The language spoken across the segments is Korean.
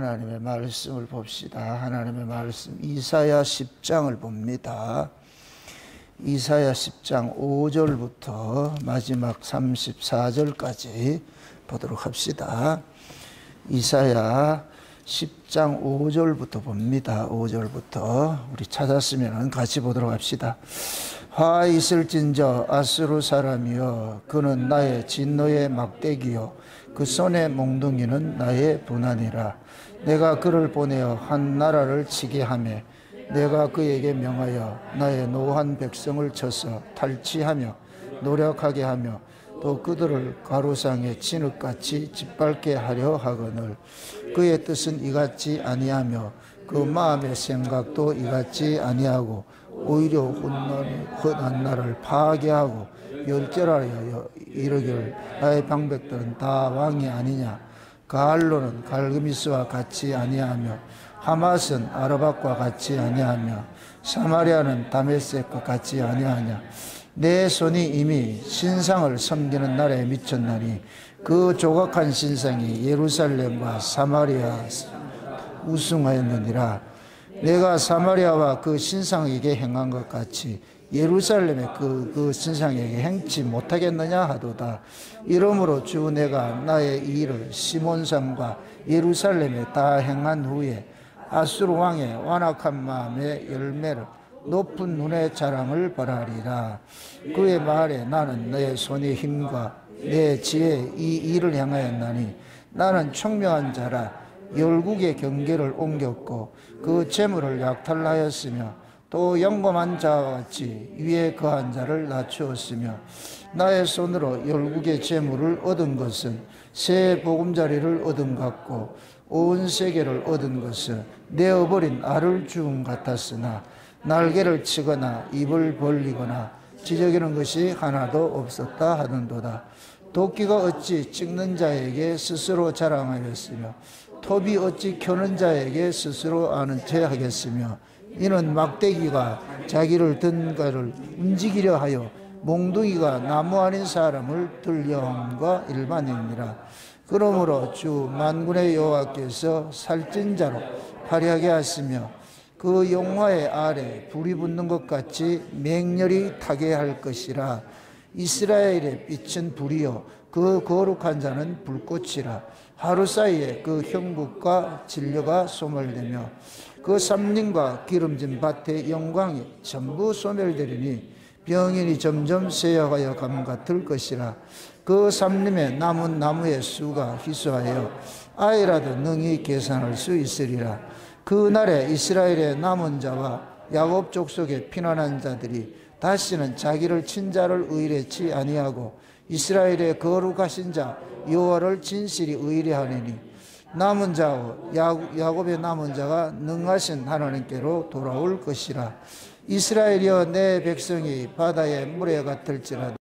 하나님의 말씀을 봅시다. 하나님의 말씀 이사야 10장을 봅니다. 이사야 10장 5절부터 마지막 34절까지 보도록 합시다. 이사야 10장 5절부터 봅니다. 5절부터 우리 찾았으면 같이 보도록 합시다. 화 있을진저 아수르 사람이여, 그는 나의 진노의 막대기요 그 손의 몽둥이는 나의 분한이라. 내가 그를 보내어 한 나라를 치게 하며 내가 그에게 명하여 나의 노한 백성을 쳐서 탈취하며 노력하게 하며 또 그들을 가루상에 진흙같이 짓밟게 하려 하거늘 그의 뜻은 이같지 아니하며 그 마음의 생각도 이같지 아니하고 오히려 훗난 나를 파괴하고 열절하여 이르기를 나의 방백들은 다 왕이 아니냐. 가알로는 갈그미스와 같이 아니하며 하맛은 아르밧과 같이 아니하며 사마리아는 다메섹과 같이 아니하냐. 내 손이 이미 신상을 섬기는 날에 미쳤나니 그 조각한 신상이 예루살렘과 사마리아 우승하였느니라. 내가 사마리아와 그 신상에게 행한 것 같이 예루살렘의 그 신상에게 행치 못하겠느냐 하도다. 이러므로 주 내가 나의 일을 시몬산과 예루살렘에 다 행한 후에 아수르 왕의 완악한 마음의 열매를 높은 눈의 자랑을 벌하리라. 그의 말에 나는 너의 손의 힘과 내 지혜에 이 일을 행하였나니 나는 총명한 자라. 열국의 경계를 옮겼고 그 재물을 약탈하였으며 또 영검한 자와 같이 위에 거한 자를 낮추었으며 나의 손으로 열국의 재물을 얻은 것은 새 보금자리를 얻은 것 같고 온 세계를 얻은 것은 내어버린 알을 죽음 같았으나 날개를 치거나 입을 벌리거나 지저귀는 것이 하나도 없었다 하던도다. 도끼가 어찌 찍는 자에게 스스로 자랑하였으며 톱이 어찌 켜는 자에게 스스로 아는 체 하겠으며 이는 막대기가 자기를 든 가를 움직이려 하여 몽둥이가 나무 아닌 사람을 들려함과 일반이니라. 그러므로 주 만군의 여호와께서 살찐 자로 화려하게 하시며 그 용화의 아래 불이 붙는 것 같이 맹렬히 타게 할 것이라. 이스라엘의 빛은 불이요 그 거룩한 자는 불꽃이라. 하루 사이에 그 형국과 진료가 소멸되며 그 삼림과 기름진 밭의 영광이 전부 소멸되리니 병인이 점점 쇠약하여 감 같을 것이라. 그 삼림에 남은 나무의 수가 희소하여 아이라도 능히 계산할 수 있으리라. 그 날에 이스라엘의 남은 자와 야곱 족속의 피난한 자들이 다시는 자기를 친 자를 의뢰치 아니하고 이스라엘의 거룩하신 자 여호와를 진실이 의뢰하리니 남은 자와 야곱의 남은 자가 능하신 하나님께로 돌아올 것이라. 이스라엘이여 내 백성이 바다의 물에 같을지라도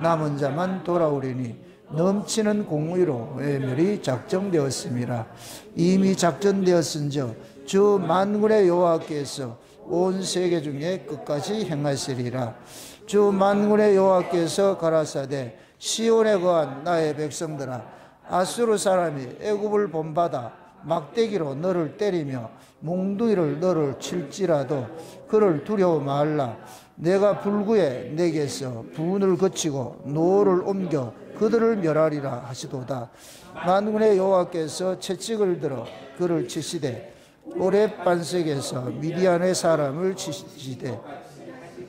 남은 자만 돌아오리니 넘치는 공의로 외멸이 작정되었음이라. 이미 작전되었은즉 주 만군의 여호와께서 온 세계 중에 끝까지 행하시리라. 주 만군의 여호와께서 가라사대 시온에 거한 나의 백성들아, 아수르 사람이 애굽을 본받아 막대기로 너를 때리며 몽둥이를 너를 칠지라도 그를 두려워 말라. 내가 불구에 내게서 분을 거치고 노를 옮겨 그들을 멸하리라 하시도다. 만군의 여호와께서 채찍을 들어 그를 치시되 오렙 반석에서 미디안의 사람을 치시되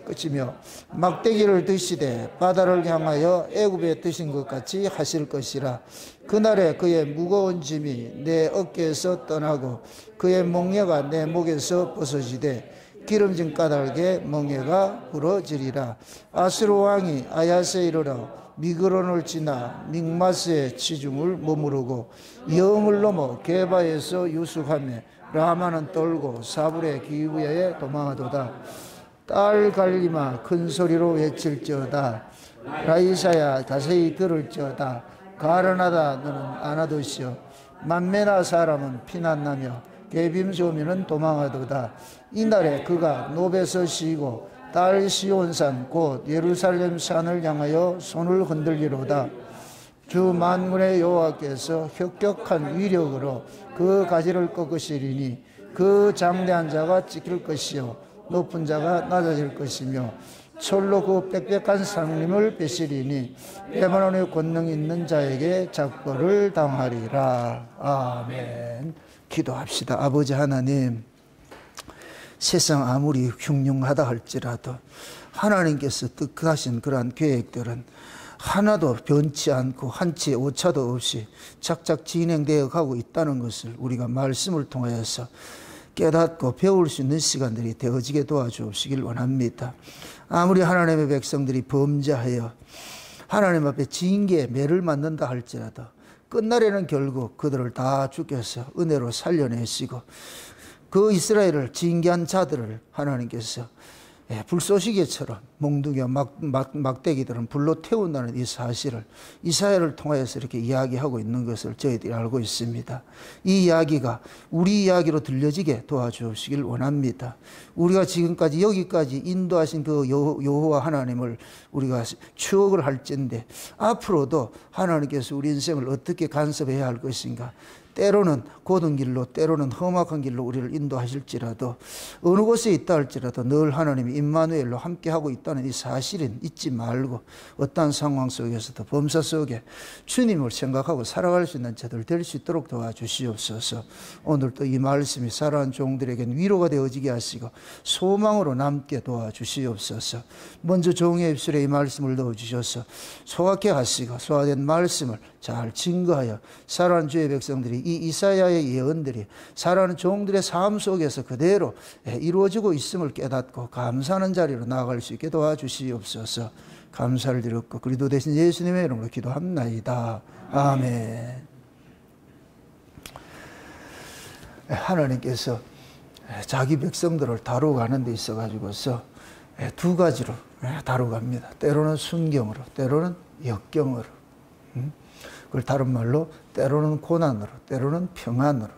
끝이며 막대기를 드시되 바다를 향하여 애굽에 드신 것 같이 하실 것이라. 그날에 그의 무거운 짐이 내 어깨에서 떠나고 그의 멍에가 내 목에서 벗어지되 기름진 까닭에 멍에가 부러지리라. 아수르 왕이 아야스에 이르러 미그론을 지나 믹마스의 지중을 머무르고 영을 넘어 게바에서 유숙하며 라마는 떨고 사불의 기브야에 도망하도다. 딸 갈리마 큰 소리로 외칠지어다. 라이사야 자세히 들을지어다. 가르나다 너는 아나도시여. 만메나 사람은 피난나며 게빔소민은 도망하도다. 이날에 그가 노베서 쉬고 딸 시온산 곧 예루살렘 산을 향하여 손을 흔들리로다. 주 만군의 여호와께서 혁격한 위력으로 그 가지를 꺾으시리니 그 장대한 자가 찢길 것이요 높은 자가 낮아질 것이며 철로 그 빽빽한 상림을 베시리니 레바논의 권능 있는 자에게 작벌을 당하리라. 아멘. 기도합시다. 아버지 하나님, 세상 아무리 흉흉하다 할지라도 하나님께서 뜻하신 그러한 계획들은 하나도 변치 않고 한치의 오차도 없이 착착 진행되어 가고 있다는 것을 우리가 말씀을 통하여서 깨닫고 배울 수 있는 시간들이 되어지게 도와주시길 원합니다. 아무리 하나님의 백성들이 범죄하여 하나님 앞에 징계에 매를 맞는다 할지라도 끝날에는 결국 그들을 다 죽여서 은혜로 살려내시고 그 이스라엘을 징계한 자들을 하나님께서 불쏘시개처럼 몽둥이와 막대기들은 불로 태운다는 이 사실을 이사야를 통하여서 이렇게 이야기하고 있는 것을 저희들이 알고 있습니다. 이 이야기가 우리 이야기로 들려지게 도와주시길 원합니다. 우리가 지금까지 여기까지 인도하신 그 여호와 하나님을 우리가 추억을 할진데 앞으로도 하나님께서 우리 인생을 어떻게 간섭해야 할 것인가, 때로는 곧은 길로 때로는 험악한 길로 우리를 인도하실지라도 어느 곳에 있다 할지라도 늘 하나님이 임마누엘로 함께하고 있다는 이 사실은 잊지 말고 어떠한 상황 속에서도 범사 속에 주님을 생각하고 살아갈 수 있는 자들 될 수 있도록 도와주시옵소서. 오늘도 이 말씀이 살아간 종들에겐 위로가 되어지게 하시고 소망으로 남게 도와주시옵소서. 먼저 종의 입술에 이 말씀을 넣어주셔서 소확해 하시고 소화된 말씀을 잘 증거하여 살아가는 주의 백성들이 이 이사야의 예언들이 살아가는 종들의 삶 속에서 그대로 이루어지고 있음을 깨닫고 감사하는 자리로 나아갈 수 있게 도와주시옵소서. 감사를 드렸고 그리스도 대신 예수님의 이름으로 기도합나이다. 아멘. 하나님께서 자기 백성들을 다루가는 데 있어가지고서 두 가지로 다루갑니다. 때로는 순경으로, 때로는 역경으로. 그걸 다른 말로 때로는 고난으로, 때로는 평안으로.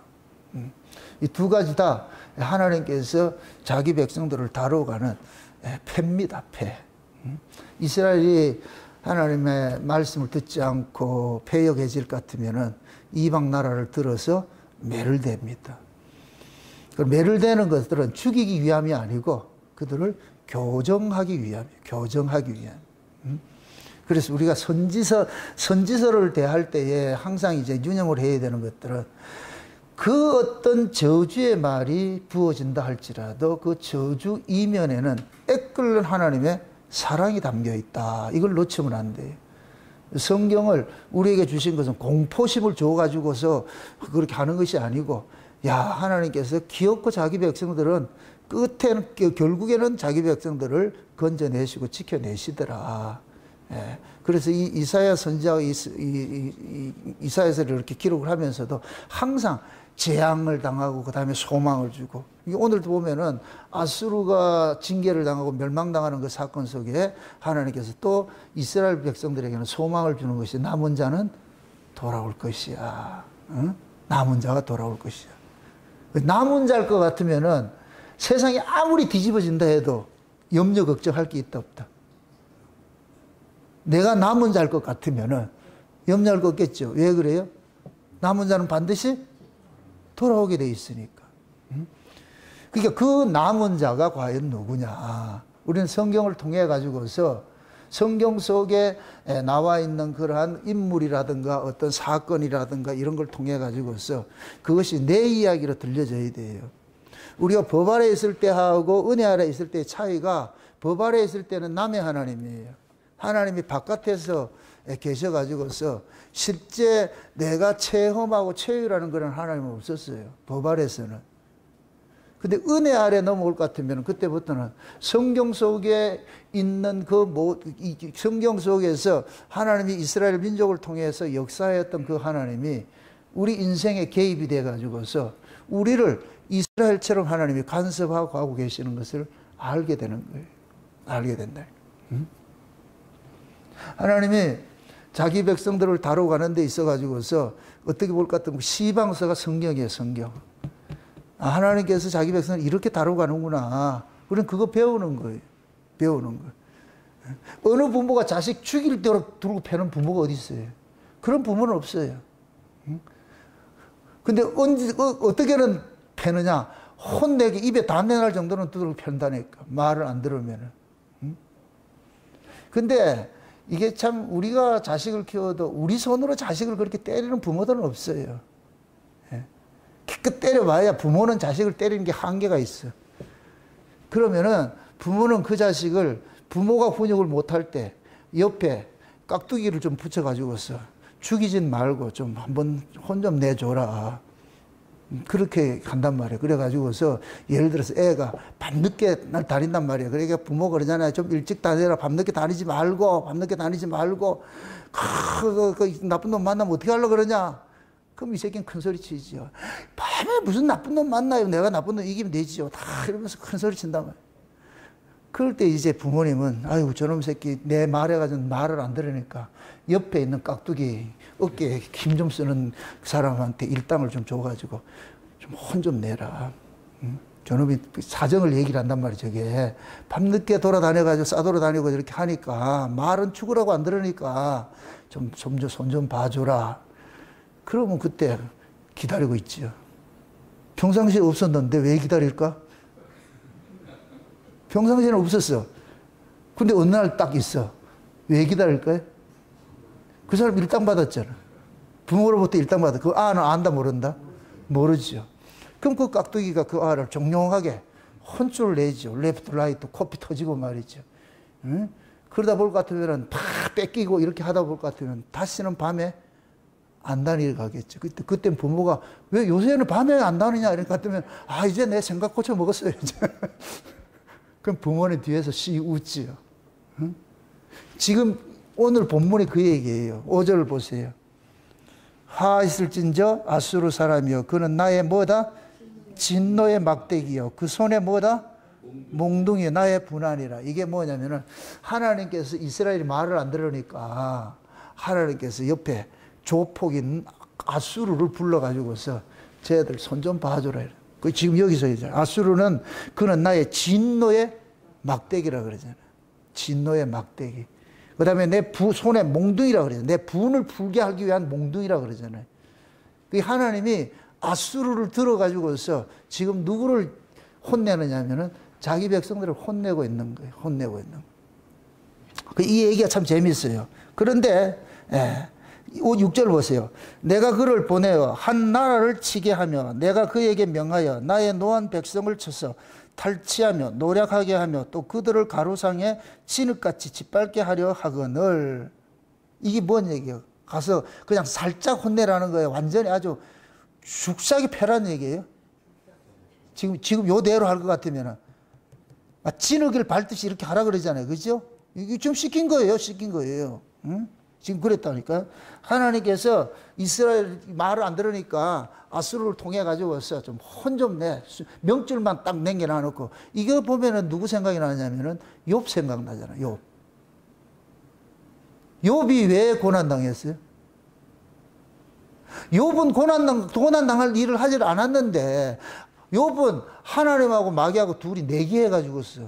이 두 가지 다 하나님께서 자기 백성들을 다루가는 패입니다. 패. 이스라엘이 하나님의 말씀을 듣지 않고 패역해질 것 같으면은 이방 나라를 들어서 매를 댑니다. 매를 대는 것들은 죽이기 위함이 아니고 그들을 교정하기 위함이에요. 교정하기 위함. 그래서 우리가 선지서를 대할 때에 항상 이제 유념을 해야 되는 것들은 그 어떤 저주의 말이 부어진다 할지라도 그 저주 이면에는 애끓는 하나님의 사랑이 담겨 있다. 이걸 놓치면 안 돼요. 성경을 우리에게 주신 것은 공포심을 줘가지고서 그렇게 하는 것이 아니고, 야, 하나님께서 기업고 자기 백성들은 끝에는, 결국에는 자기 백성들을 건져내시고 지켜내시더라. 예. 그래서 이 이사야 선지자가 이사야서를 이렇게 기록을 하면서도 항상 재앙을 당하고 그 다음에 소망을 주고, 오늘도 보면은 아수르가 징계를 당하고 멸망당하는 그 사건 속에 하나님께서 또 이스라엘 백성들에게는 소망을 주는 것이 남은 자는 돌아올 것이야. 응? 남은 자가 돌아올 것이야. 남은 자일 것 같으면은 세상이 아무리 뒤집어진다 해도 염려 걱정할 게 있다 없다. 내가 남은 자일 것 같으면은 염려할 거 없겠죠. 왜 그래요? 남은 자는 반드시 돌아오게 돼 있으니까. 그러니까 그 남은 자가 과연 누구냐? 우리는 성경을 통해 가지고서 성경 속에 나와 있는 그러한 인물이라든가 어떤 사건이라든가 이런 걸 통해 가지고서 그것이 내 이야기로 들려져야 돼요. 우리가 법 아래 있을 때하고 은혜 아래 있을 때의 차이가, 법 아래 있을 때는 남의 하나님이에요. 하나님이 바깥에서 계셔가지고서 실제 내가 체험하고 체유라는 그런 하나님은 없었어요. 법 아래서는. 근데 은혜 아래 넘어올 것 같으면 그때부터는 성경 속에 있는 성경 속에서 하나님이 이스라엘 민족을 통해서 역사했던 그 하나님이 우리 인생에 개입이 돼가지고서 우리를 이스라엘처럼 하나님이 간섭하고 하고 계시는 것을 알게 되는 거예요. 알게 된다. 하나님이 자기 백성들을 다뤄가는 데 있어가지고서 어떻게 볼 것 같으면 시방서가 성경이에요. 성경. 하나님께서 자기 백성을 이렇게 다뤄가는구나. 우리는 그거 배우는 거예요. 배우는 거. 어느 부모가 자식 죽일 대로 두고 패는 부모가 어디 있어요? 그런 부모는 없어요. 근데 어떻게는 패느냐? 혼내기, 입에 담내 날 정도는 두들겨 편다니까. 말을 안 들으면은. 근데 이게 참 우리가 자식을 키워도 우리 손으로 자식을 그렇게 때리는 부모들은 없어요. 기껏 때려봐야 부모는 자식을 때리는 게 한계가 있어. 그러면은 부모는 그 자식을 부모가 훈육을 못할 때 옆에 깍두기를 좀 붙여가지고서 죽이진 말고 좀 한번 혼 좀 내줘라. 그렇게 한단 말이에요. 그래가지고서 예를 들어서 애가 밤늦게 날 다닌단 말이에요. 그러니까 부모가 그러잖아요. 좀 일찍 다녀라. 밤늦게 다니지 말고, 밤늦게 다니지 말고. 그 나쁜 놈 만나면 어떻게 하려고 그러냐? 그럼 이 새끼는 큰 소리 치지요. 밤에 무슨 나쁜 놈 만나요? 내가 나쁜 놈 이기면 되지요. 다 이러면서 큰 소리 친단 말이에요. 그럴 때 이제 부모님은 아이고 저놈 새끼 내 말해가지고 말을 안 들으니까 옆에 있는 깍두기 어깨에 힘 좀 쓰는 사람한테 일당을 좀 줘가지고 좀 혼 좀 내라. 저놈이 사정을 얘기를 한단 말이죠. 저게 밤늦게 돌아다녀가지고 싸돌아다니고 이렇게 하니까 말은 죽으라고 안 들으니까 좀 손 좀 봐줘라. 그러면 그때 기다리고 있지요. 평상시에 없었는데 왜 기다릴까? 평상시에는 없었어. 근데 어느 날 딱 있어. 왜 기다릴까요? 그 사람 일당 받았잖아. 부모로부터 일당 받아. 그 아는 안다 모른다? 모르죠. 그럼 그 깍두기가 그 아를 정용하게 혼쭐을 내죠. 레프트 라이트 코피 터지고 말이죠. 응? 그러다 볼 것 같으면 팍 뺏기고 이렇게 하다 볼 것 같으면 다시는 밤에 안 다니러 가겠죠. 그때 부모가 왜 요새는 밤에 안 다니냐 이렇게 같으면 아 이제 내 생각 고쳐 먹었어요. 이제. 그럼 부모는 뒤에서 씨 웃지요. 응? 지금 오늘 본문이 그 얘기예요. 5절을 보세요. 하 있을진저 아수르 사람이여 그는 나의 뭐다? 진노의 막대기요. 그 손에 뭐다? 몽둥이 나의 분한이라. 이게 뭐냐면은 하나님께서 이스라엘이 말을 안 들으니까 하나님께서 옆에 조폭인 아수르를 불러가지고서 쟤들 손 좀 봐줘라. 그 지금 여기서 이제 아수르는 그는 나의 진노의 막대기라 그러잖아요. 진노의 막대기. 그 다음에 내 손에 몽둥이라 그러잖아요. 내 분을 풀게 하기 위한 몽둥이라 그러잖아요. 그 하나님이 아수르를 들어가지고서 지금 누구를 혼내느냐 하면은 자기 백성들을 혼내고 있는 거예요. 혼내고 있는 거예요. 이 얘기가 참 재밌어요. 그런데 6절 보세요. 내가 그를 보내어 한 나라를 치게 하며 내가 그에게 명하여 나의 노한 백성을 쳐서 탈취하며 노략하게 하며 또 그들을 가로상에 진흙같이 짓밟게 하려 하거늘. 이게 뭔 얘기예요? 가서 그냥 살짝 혼내라는 거예요. 완전히 아주 죽사기 패라는 얘기예요. 지금 요대로 할 것 같으면 진흙을 밟듯이 이렇게 하라 그러잖아요. 그죠? 이게 좀 시킨 거예요. 시킨 거예요. 응? 지금 그랬다니까요. 하나님께서 이스라엘 말을 안 들으니까 아수르를 통해 가지고서 좀 혼 좀 내. 명줄만 딱 남겨놔 놓고. 이거 보면은 누구 생각이 나냐면은 욥 생각나잖아요. 욥이 왜 고난당했어요? 욥은 고난당할 일을 하지 않았는데 욥은 하나님하고 마귀하고 둘이 내기해가지고서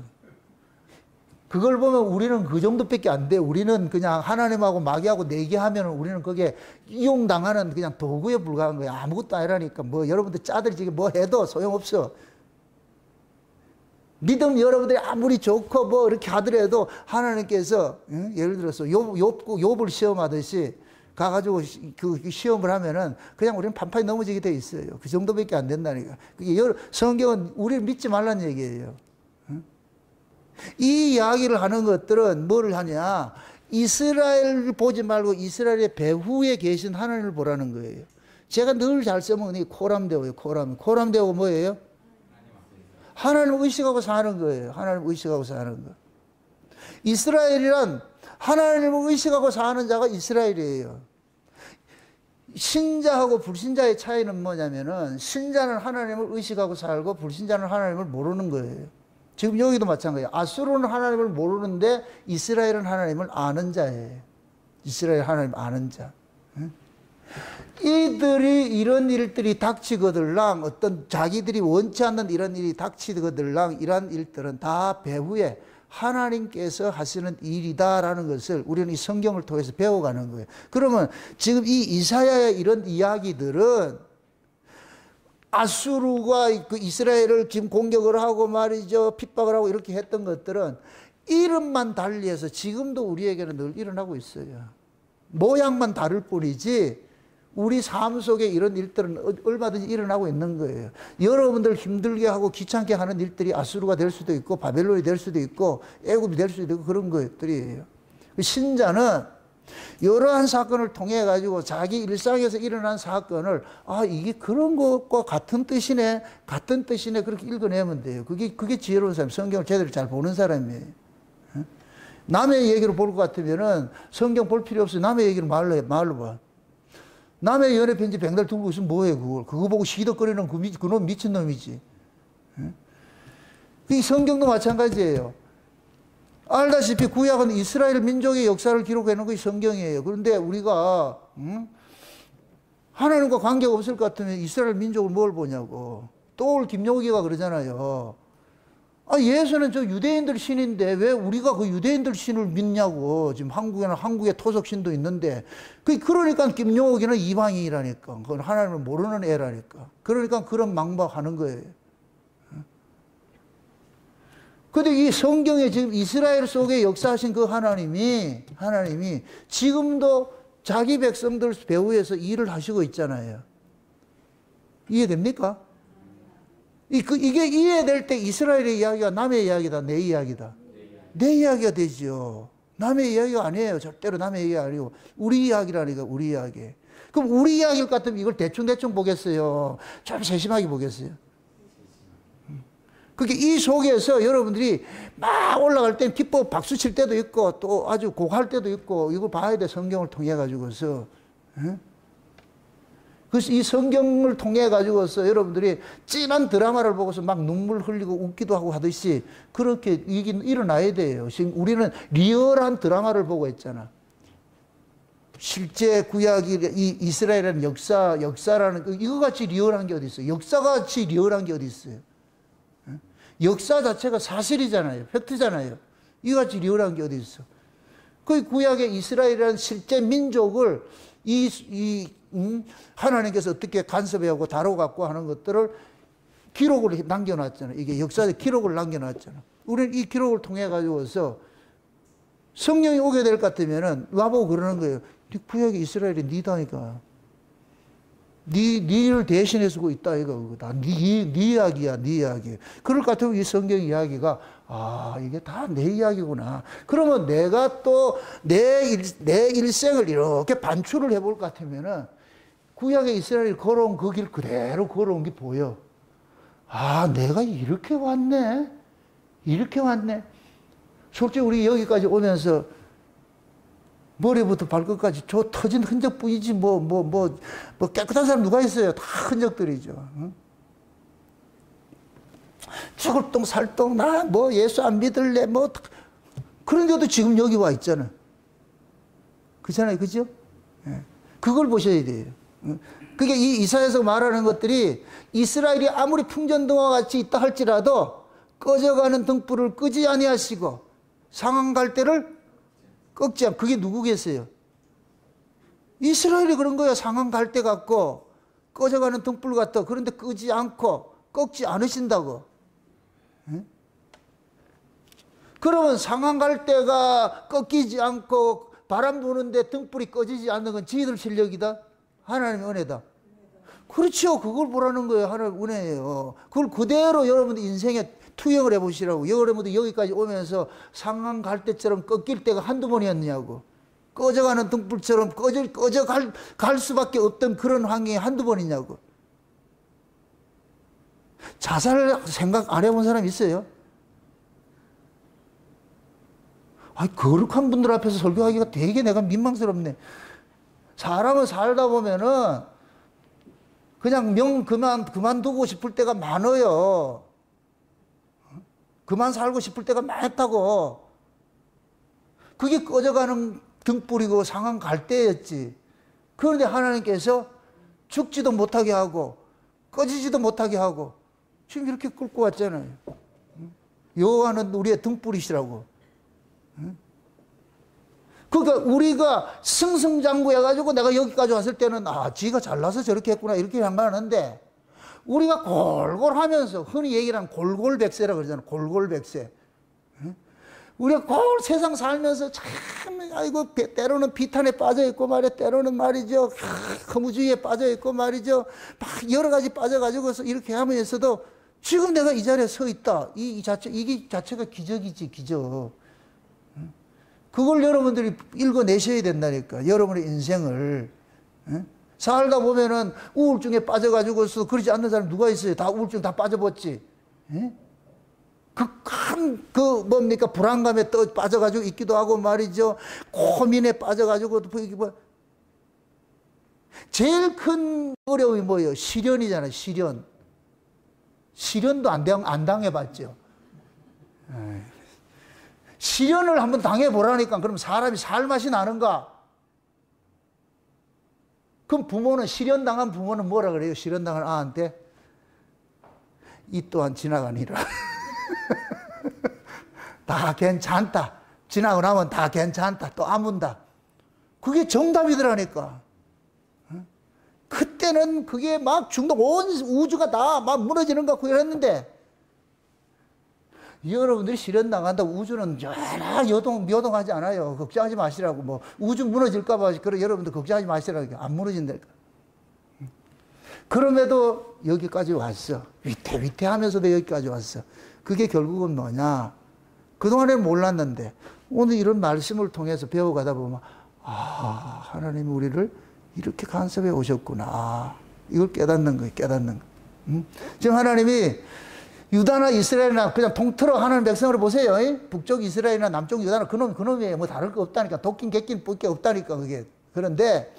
그걸 보면 우리는 그 정도밖에 안 돼. 우리는 그냥 하나님하고 마귀하고 내기하면 우리는 그게 이용당하는 그냥 도구에 불과한 거야. 아무것도 아니라니까. 뭐 여러분들 짜들이 뭐 해도 소용없어. 믿음 여러분들이 아무리 좋고 뭐 이렇게 하더라도 하나님께서 예를 들어서 욥을 시험하듯이 가가지고 그 시험을 하면은 그냥 우리는 판판이 넘어지게 돼 있어요. 그 정도밖에 안 된다니까. 그게 성경은 우리를 믿지 말라는 얘기예요. 이 이야기를 하는 것들은 뭐를 하냐? 이스라엘을 보지 말고 이스라엘의 배후에 계신 하나님을 보라는 거예요. 제가 늘 잘 써먹는 이 코람데오예요. 코람데오가 뭐예요? 하나님을 의식하고 사는 거예요. 하나님을 의식하고 사는 거. 이스라엘이란 하나님을 의식하고 사는 자가 이스라엘이에요. 신자하고 불신자의 차이는 뭐냐면은 신자는 하나님을 의식하고 살고 불신자는 하나님을 모르는 거예요. 지금 여기도 마찬가지예요. 아수르는 하나님을 모르는데 이스라엘은 하나님을 아는 자예요. 이스라엘 하나님 아는 자. 이들이 이런 일들이 닥치거들랑 어떤 자기들이 원치 않는 이런 일이 닥치거들랑 이런 일들은 다 배후에 하나님께서 하시는 일이다라는 것을 우리는 이 성경을 통해서 배워가는 거예요. 그러면 지금 이 이사야의 이런 이야기들은 아수르가 그 이스라엘을 지금 공격을 하고 말이죠. 핍박을 하고 이렇게 했던 것들은 이름만 달리해서 지금도 우리에게는 늘 일어나고 있어요. 모양만 다를 뿐이지 우리 삶 속에 이런 일들은 얼마든지 일어나고 있는 거예요. 여러분들 힘들게 하고 귀찮게 하는 일들이 아수르가 될 수도 있고 바벨론이 될 수도 있고 애굽이 될 수도 있고 그런 것들이에요. 신자는 이러한 사건을 통해 가지고 자기 일상에서 일어난 사건을 이게 그런 것과 같은 뜻이네 그렇게 읽어내면 돼요. 그게 지혜로운 사람, 성경을 제대로 잘 보는 사람이에요. 남의 얘기로 볼 것 같으면은 성경 볼 필요 없어요. 남의 얘기를 말로 봐. 남의 연애 편지 백날 들고 있으면 뭐해 그걸. 그거 보고 시덕거리는 그놈 미친놈이지. 이 성경도 마찬가지예요. 알다시피 구약은 이스라엘 민족의 역사를 기록해 놓은 것이 성경이에요. 그런데 우리가 하나님과 관계가 없을 것 같으면 이스라엘 민족을 뭘 보냐고. 또 김용기가 그러잖아요. 예수는 저 유대인들 신인데 왜 우리가 그 유대인들 신을 믿냐고. 지금 한국에는 한국의 토속신도 있는데. 그러니까 김용옥이는 이방인이라니까. 그건 하나님을 모르는 애라니까. 그러니까 그런 망박하는 거예요. 근데 이 성경에 지금 이스라엘 속에 역사하신 그 하나님이 지금도 자기 백성들 배후에서 일을 하시고 있잖아요. 이해됩니까? 이게 이해될 때 이스라엘의 이야기가 남의 이야기다, 내 이야기다. 내 이야기가 되죠. 남의 이야기가 아니에요. 절대로 남의 이야기가 아니고 우리 이야기라니까, 우리 이야기. 그럼 우리 이야기일 것 같으면 이걸 대충 보겠어요. 좀 세심하게 보겠어요. 그게 이 속에서 여러분들이 막 올라갈 땐 기뻐 박수 칠 때도 있고 또 아주 고할 때도 있고 이걸 봐야 돼. 성경을 통해 가지고서. 그래서 이 성경을 통해 가지고서 여러분들이 진한 드라마를 보고서 막 눈물 흘리고 웃기도 하고 하듯이 그렇게 이게 일어나야 돼요. 지금 우리는 리얼한 드라마를 보고 있잖아. 실제 구약이 이 이스라엘의 역사라는 이거같이 리얼한 게 어디 있어요? 역사같이 리얼한 게 어디 있어요? 역사 자체가 사실이잖아요. 팩트잖아요. 이같이 리얼한 게 어디 있어? 그 구약의 이스라엘이라는 실제 민족을 하나님께서 어떻게 간섭해하고 다뤄갖고 하는 것들을 기록을 남겨놨잖아요. 이게 역사의 기록을 남겨놨잖아요. 우리는 이 기록을 통해 가지고서 성령이 오게 될 것 같으면은 와보고 그러는 거예요. 구약의 이스라엘이 니다니까. 니를 대신해서 있다 이거 다 니 이야기야, 니 이야기. 그럴 것 같으면 이 성경 이야기가 이게 다 내 이야기구나. 그러면 내가 또 내 일생을 이렇게 반출을 해볼 것 같으면은 구약의 이스라엘이 걸어온 그 길 그대로 걸어온 게 보여. 내가 이렇게 왔네. 솔직히 우리 여기까지 오면서 머리부터 발끝까지 저 터진 흔적뿐이지 뭐 깨끗한 사람 누가 있어요? 다 흔적들이죠. 응? 죽을 똥 살똥 나 뭐 예수 안 믿을래 뭐 그런데도 지금 여기 와 있잖아. 그렇잖아요, 그죠? 예. 그걸 보셔야 돼요. 그게 이 이사야에서 말하는 것들이 이스라엘이 아무리 풍전등화 같이 있다 할지라도 꺼져가는 등불을 끄지 아니하시고 상한 갈대를 꺾지 않고. 그게 누구겠어요? 이스라엘이 그런 거야. 상한 갈대 같고 꺼져가는 등불 같다. 그런데 끄지 않고 꺾지 않으신다고. 응? 그러면 상한 갈대가 꺾이지 않고 바람 부는데 등불이 꺼지지 않는 건 지희들 실력이다? 하나님의 은혜다. 그렇죠. 그걸 보라는 거예요. 하나님의 은혜예요. 그걸 그대로 여러분들 인생에 투영을 해보시라고. 여러분들 여기까지 오면서 상한 갈대처럼 꺾일 때가 한두 번이었냐고. 꺼져가는 등불처럼 갈 수밖에 없던 그런 환경이 한두 번이냐고. 자살 생각 안 해본 사람 있어요? 거룩한 분들 앞에서 설교하기가 되게 내가 민망스럽네. 사람을 살다 보면은 그냥 그만두고 싶을 때가 많아요. 그만 살고 싶을 때가 많다고. 그게 꺼져가는 등불이고 상한 갈대였지. 그런데 하나님께서 죽지도 못하게 하고 꺼지지도 못하게 하고 지금 이렇게 끌고 왔잖아요. 여호와는 우리의 등불이시라고. 그러니까 우리가 승승장구해가지고 내가 여기까지 왔을 때는 지가 잘나서 저렇게 했구나 이렇게 생각하는데, 우리가 골골 하면서 흔히 얘기하는 골골백세라고 그러잖아요. 골골백세. 우리가 골 세상 살면서 참, 아이고, 때로는 비탄에 빠져있고 말이야. 때로는 말이죠. 허무주의에 빠져있고 말이죠. 막 여러 가지 빠져가지고서 이렇게 하면서도 지금 내가 이 자리에 서 있다. 이게 자체가 기적이지, 기적. 그걸 여러분들이 읽어내셔야 된다니까. 여러분의 인생을. 살다 보면은 우울증에 빠져가지고서 그러지 않는 사람 누가 있어요? 다 우울증 다 빠져봤지. 뭡니까? 불안감에 빠져가지고 있기도 하고 말이죠. 고민에 빠져가지고, 제일 큰 어려움이 뭐예요? 시련이잖아요, 시련. 시련도 안 당해봤죠. 시련을 한번 당해보라니까. 그럼 사람이 살 맛이 나는가? 그럼 부모는, 시련 당한 부모는 뭐라 그래요? 시련 당한 아한테? 이 또한 지나가니라. 다 괜찮다. 지나고 나면 다 괜찮다. 또 아문다. 그게 정답이더라니까. 그때는 그게 막 온 우주가 다 막 무너지는 것 같고 이랬는데, 여러분들이 시련 당한다고 우주는 요동하지 않아요. 걱정하지 마시라고. 뭐 우주 무너질까봐 그래 여러분들 걱정하지 마시라고. 안 무너진다니까. 그럼에도 여기까지 왔어. 위태하면서도 여기까지 왔어. 그게 결국은 뭐냐? 그동안에는 몰랐는데 오늘 이런 말씀을 통해서 배워가다 보면 하나님이 우리를 이렇게 간섭해 오셨구나. 이걸 깨닫는 거예요. 깨닫는 거. 지금 하나님이 유다나 이스라엘이나 그냥 통틀어 하나님 백성을 보세요. 북쪽 이스라엘이나 남쪽 유다나 그놈이에요. 뭐 다를 거 없다니까. 도끼 객긴 볼 게 없다니까 그게. 그런데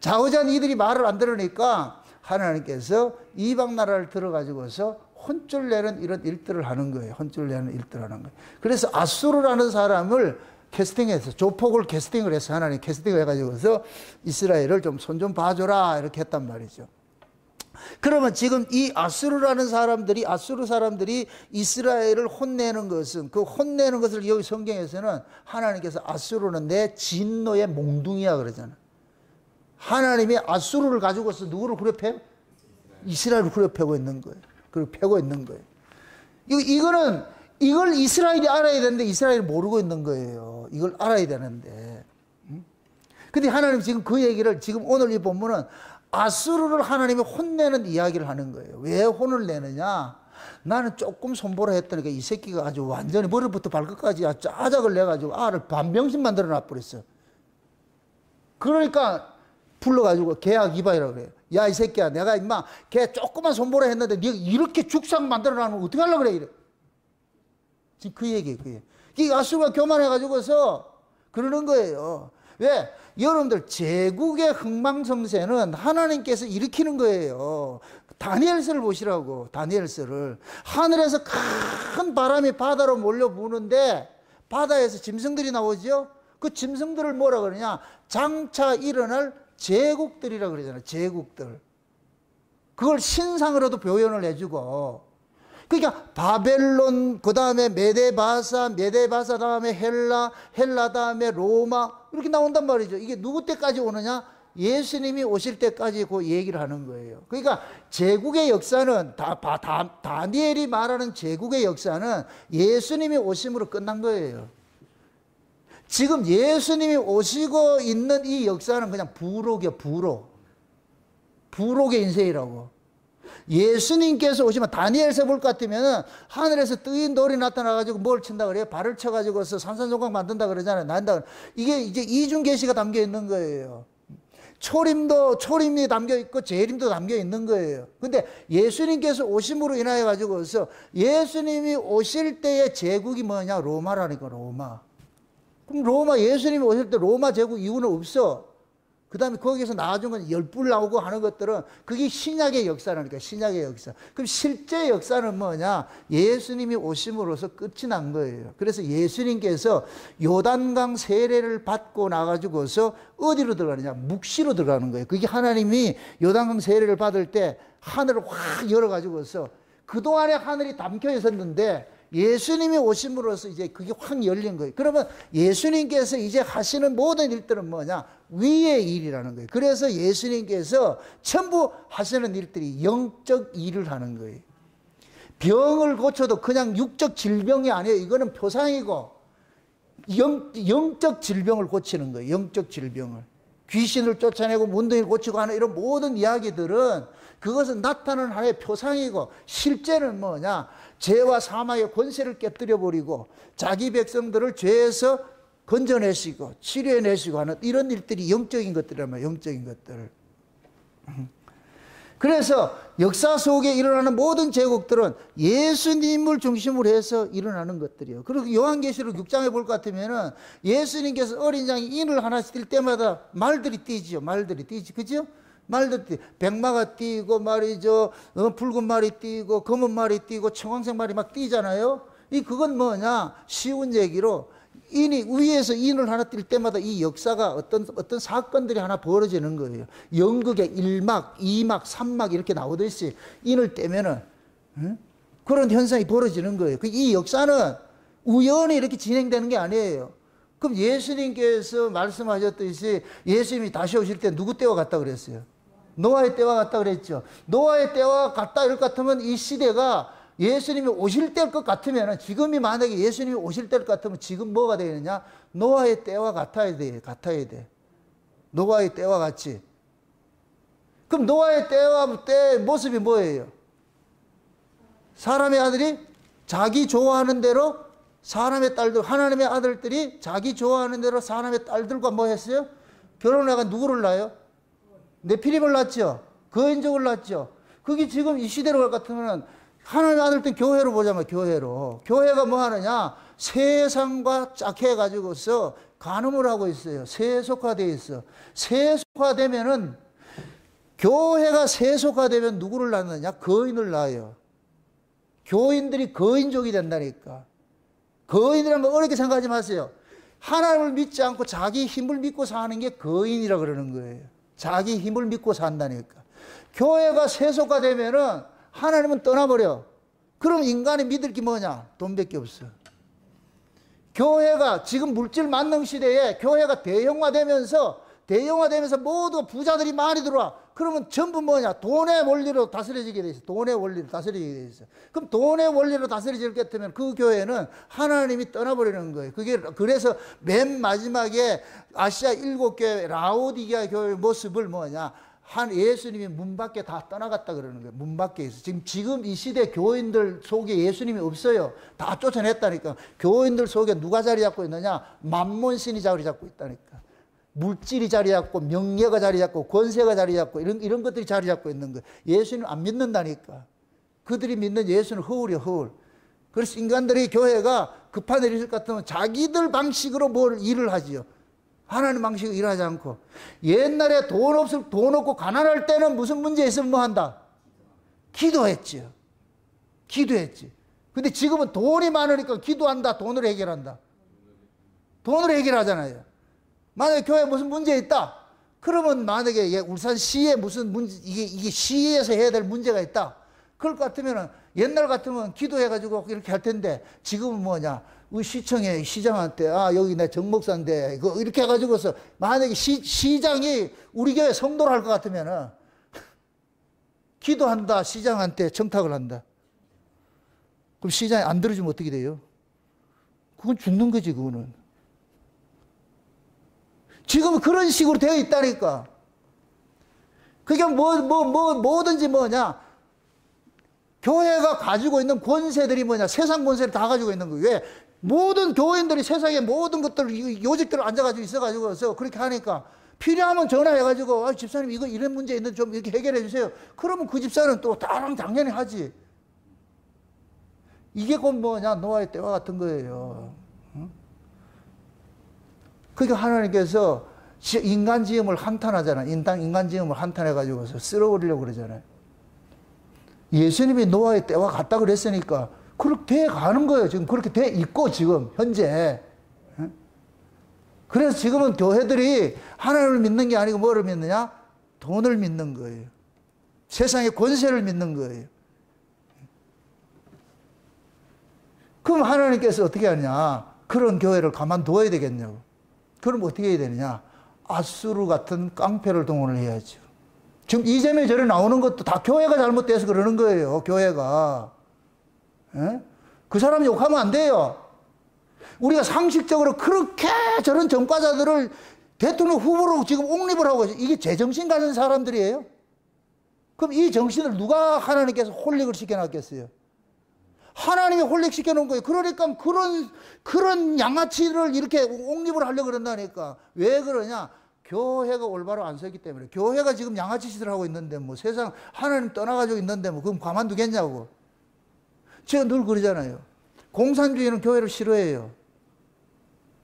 좌우잔 이들이 말을 안 들으니까 하나님께서 이방 나라를 들어가지고서 혼쭐 내는 이런 일들을 하는 거예요. 혼쭐 내는 일들을 하는 거예요. 그래서 아수르라는 사람을 캐스팅해서, 조폭을 캐스팅을 해서 하나님 캐스팅을 해가지고서 이스라엘을 좀 손 좀 봐줘라 이렇게 했단 말이죠. 그러면 지금 이 아수르 사람들이 이스라엘을 혼내는 것은, 그 혼내는 것을 여기 성경에서는 하나님께서 아수르는 내 진노의 몽둥이야 그러잖아. 하나님이 아수르를 가지고서 누구를 후려패? 이스라엘을 후려패고 있는 거예요. 그리고 패고 있는 거예요. 이걸 이스라엘이 알아야 되는데 이스라엘이 모르고 있는 거예요. 이걸 알아야 되는데. 근데 하나님 지금 그 얘기를, 지금 오늘 이 본문은 아수르를 하나님이 혼내는 이야기를 하는 거예요. 왜 혼을 내느냐? 나는 조금 손보라 했더니까 이 새끼가 아주 완전히 머리부터 발끝까지 짜작을 내가지고 알을 반병신 만들어 놔버렸어. 그러니까 불러가지고 계약 이바이라고 그래요. 야, 이 새끼야, 내가 임마 걔 조그만 손보라 했는데 네가 이렇게 죽상 만들어 놔면 어떻게 하려고 그래? 이래. 지금 그 얘기예요. 그 얘기. 이 아수르가 교만해가지고서 그러는 거예요. 왜? 여러분들, 제국의 흥망성쇠는 하나님께서 일으키는 거예요. 다니엘서를 보시라고. 다니엘서를. 하늘에서 큰 바람이 바다로 몰려 부는데 바다에서 짐승들이 나오죠. 그 짐승들을 뭐라 그러냐? 장차 일어날 제국들이라 그러잖아요. 제국들. 그걸 신상으로도 표현을 해주고, 그러니까 바벨론, 그 다음에 메데바사 다음에 헬라 다음에 로마, 이렇게 나온단 말이죠. 이게 누구 때까지 오느냐? 예수님이 오실 때까지 그 얘기를 하는 거예요. 그러니까 제국의 역사는, 다니엘이 말하는 제국의 역사는 예수님이 오심으로 끝난 거예요. 지금 예수님이 오시고 있는 이 역사는 그냥 부록이에요. 부록의 인생이라고. 예수님께서 오시면, 다니엘서 볼 것 같으면 하늘에서 뜨인 돌이 나타나가지고 뭘 친다 그래요? 발을 쳐가지고서 산산조각 만든다 그러잖아요. 난다. 이게 이제 이중계시가 담겨 있는 거예요. 초림이 담겨 있고 재림도 담겨 있는 거예요. 근데 예수님께서 오심으로 인하여 가지고서 예수님이 오실 때의 제국이 뭐냐? 로마라니까, 로마. 그럼 로마, 예수님이 오실 때 로마 제국 이후는 없어. 그 다음에 거기서 나아진 건 열불 나오고 하는 것들은 그게 신약의 역사라니까, 신약의 역사. 그럼 실제 역사는 뭐냐? 예수님이 오심으로써 끝이 난 거예요. 그래서 예수님께서 요단강 세례를 받고 나가지고서 어디로 들어가느냐? 묵시로 들어가는 거예요. 그게 하나님이 요단강 세례를 받을 때 하늘을 확 열어가지고서, 그동안에 하늘이 담겨 있었는데 예수님이 오심으로써 이제 그게 확 열린 거예요. 그러면 예수님께서 이제 하시는 모든 일들은 뭐냐? 위의 일이라는 거예요. 그래서 예수님께서 전부 하시는 일들이 영적 일을 하는 거예요. 병을 고쳐도 그냥 육적 질병이 아니에요. 이거는 표상이고 영적 질병을 고치는 거예요. 영적 질병을. 귀신을 쫓아내고 문둥이를 고치고 하는 이런 모든 이야기들은 그것은 나타나는 하나의 표상이고 실제는 뭐냐? 죄와 사망의 권세를 깨뜨려 버리고 자기 백성들을 죄에서 건져내시고 치료해내시고 하는 이런 일들이 영적인 것들이란 말이에요. 영적인 것들. 그래서 역사 속에 일어나는 모든 제국들은 예수님을 중심으로 해서 일어나는 것들이에요. 그리고 요한계시록 6장에 볼 것 같으면은 예수님께서 어린 양이 인을 하나씩 뛸 때마다 말들이 뛰지요. 말들이 뛰지. 그죠? 말들이 뛰. 백마가 뛰고 말이죠. 붉은 말이 뛰고 검은 말이 뛰고 청황색 말이 막 뛰잖아요. 그건 뭐냐? 쉬운 얘기로 인이 위에서 인을 하나 뛸 때마다 이 역사가 어떤 사건들이 하나 벌어지는 거예요. 연극의 1막, 2막, 3막 이렇게 나오듯이 인을 떼면은 그런 현상이 벌어지는 거예요. 이 역사는 우연히 이렇게 진행되는 게 아니에요. 그럼 예수님께서 말씀하셨듯이 예수님이 다시 오실 때 누구 때와 같다 그랬어요? 노아의 때와 같다 그랬죠. 노아의 때와 같다 이럴 것 같으면 이 시대가 예수님이 오실 때일 것 같으면, 지금이 만약에 예수님이 오실 때일 것 같으면 지금 뭐가 되느냐? 노아의 때와 같아야 돼. 같아야 돼. 노아의 때와 같이. 그럼 노아의 때와 때 모습이 뭐예요? 사람의 아들이 자기 좋아하는 대로 사람의 딸들, 하나님의 아들들이 자기 좋아하는 대로 사람의 딸들과 뭐 했어요? 결혼해가 누구를 낳아요? 네피림을 낳죠. 거인족을 낳죠. 그게 지금 이 시대로 갈 것 같으면 하나님의 아들들 교회로 보자면 교회로. 교회가 뭐 하느냐? 세상과 짝해가지고서 간음을 하고 있어요. 세속화되어 있어. 세속화되면은, 교회가 세속화되면 누구를 낳느냐? 거인을 낳아요. 교인들이 거인족이 된다니까. 거인이라는 거 어렵게 생각하지 마세요. 하나님을 믿지 않고 자기 힘을 믿고 사는 게 거인이라 그러는 거예요. 자기 힘을 믿고 산다니까. 교회가 세속화되면은 하나님은 떠나버려. 그럼 인간이 믿을 게 뭐냐? 돈밖에 없어. 교회가 지금 물질 만능 시대에 교회가 대형화되면서 모두 부자들이 많이 들어와. 그러면 전부 뭐냐? 돈의 원리로 다스려지게 돼 있어. 돈의 원리로 다스려지게 돼 있어. 그럼 돈의 원리로 다스려지게 되면 그 교회는 하나님이 떠나버리는 거예요. 그래서 맨 마지막에 아시아 7교회 라오디게아 교회의 모습을 뭐냐? 예수님이 문 밖에 다 떠나갔다 그러는 거예요. 문 밖에 있어. 지금 이 시대 교인들 속에 예수님이 없어요. 다 쫓아냈다니까. 교인들 속에 누가 자리 잡고 있느냐? 만몬신이 자리 잡고 있다니까. 물질이 자리 잡고, 명예가 자리 잡고, 권세가 자리 잡고, 이런 것들이 자리 잡고 있는 거예요. 예수님 안 믿는다니까. 그들이 믿는 예수는 허울이야, 허울. 그래서 인간들이 교회가 급한 일이 있을 것 같으면 자기들 방식으로 일을 하지요. 하나님 방식으로 일하지 않고. 옛날에 돈 없고 가난할 때는 무슨 문제 있으면 뭐 한다? 기도했지요. 기도했지. 근데 지금은 돈이 많으니까 기도한다, 돈으로 해결한다. 돈으로 해결하잖아요. 만약에 교회에 무슨 문제 있다. 그러면 만약에 울산시에 무슨 문제, 이게 시에서 해야 될 문제가 있다. 그럴 것 같으면 옛날 같으면 기도해가지고 이렇게 할 텐데 지금은 뭐냐? 우리 시청에 시장한테 여기 내 정목사인데 이렇게 해가지고서 만약에 시장이 우리 교회 성도를 할 것 같으면은 기도한다, 시장한테 청탁을 한다. 그럼 시장이 안 들어주면 어떻게 돼요? 그건 죽는 거지, 그거는. 지금 그런 식으로 되어 있다니까. 그게 뭐든지 뭐냐. 교회가 가지고 있는 권세들이 뭐냐. 세상 권세를 다 가지고 있는 거예요. 왜? 모든 교인들이 세상의 모든 것들을, 요직들을 앉아가지고 있어가지고 그렇게 하니까 필요하면 전화해가지고 집사님 이런 문제 있는데 좀 이렇게 해결해 주세요. 그러면 그 집사는 또 다른 당연히 하지. 이게 곧 뭐냐. 노아의 때와 같은 거예요. 그러니까 하나님께서 인간 지음을 한탄하잖아요. 인간 지음을 한탄해가지고서 쓸어버리려고 그러잖아요. 예수님이 노아의 때와 같다 그랬으니까 그렇게 돼 가는 거예요. 지금 그렇게 돼 있고, 지금 현재. 그래서 지금은 교회들이 하나님을 믿는 게 아니고 뭐를 믿느냐? 돈을 믿는 거예요. 세상의 권세를 믿는 거예요. 그럼 하나님께서 어떻게 하느냐? 그런 교회를 가만둬야 되겠냐고. 그럼 어떻게 해야 되느냐? 아수르 같은 깡패를 동원을 해야죠. 지금 이재명이 저래 나오는 것도 다 교회가 잘못돼서 그러는 거예요. 교회가. 에? 그 사람 욕하면 안 돼요. 우리가 상식적으로 그렇게 저런 전과자들을 대통령 후보로 지금 옹립을 하고 있어요. 이게 제정신 가진 사람들이에요. 그럼 이 정신을 누가 하나님께서 홀릭을 시켜놨겠어요? 하나님이 홀릭시켜 놓은 거예요. 그러니까 그런 양아치를 이렇게 옹립을 하려고 그런다니까. 왜 그러냐? 교회가 올바로 안 서기 때문에. 교회가 지금 양아치 짓을 하고 있는데 뭐 세상 하나님 떠나가지고 있는데 뭐 그럼 가만두겠냐고. 제가 늘 그러잖아요. 공산주의는 교회를 싫어해요.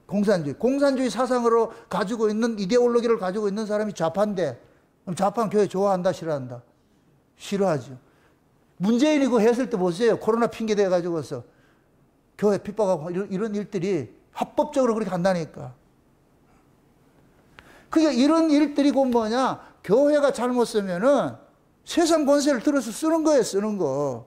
공산주의 사상으로 가지고 있는 이데올로기를 가지고 있는 사람이 좌파인데 그럼 좌파는 교회 좋아한다 싫어한다? 싫어하죠. 문재인이 그거 했을 때 보세요. 코로나 핑계 대가지고서 교회 핍박하고 이런 일들이 합법적으로 그렇게 한다니까. 그러니까 이런 일들이 곧 뭐냐? 교회가 잘못 쓰면은 세상 권세를 들어서 쓰는 거예요, 쓰는 거.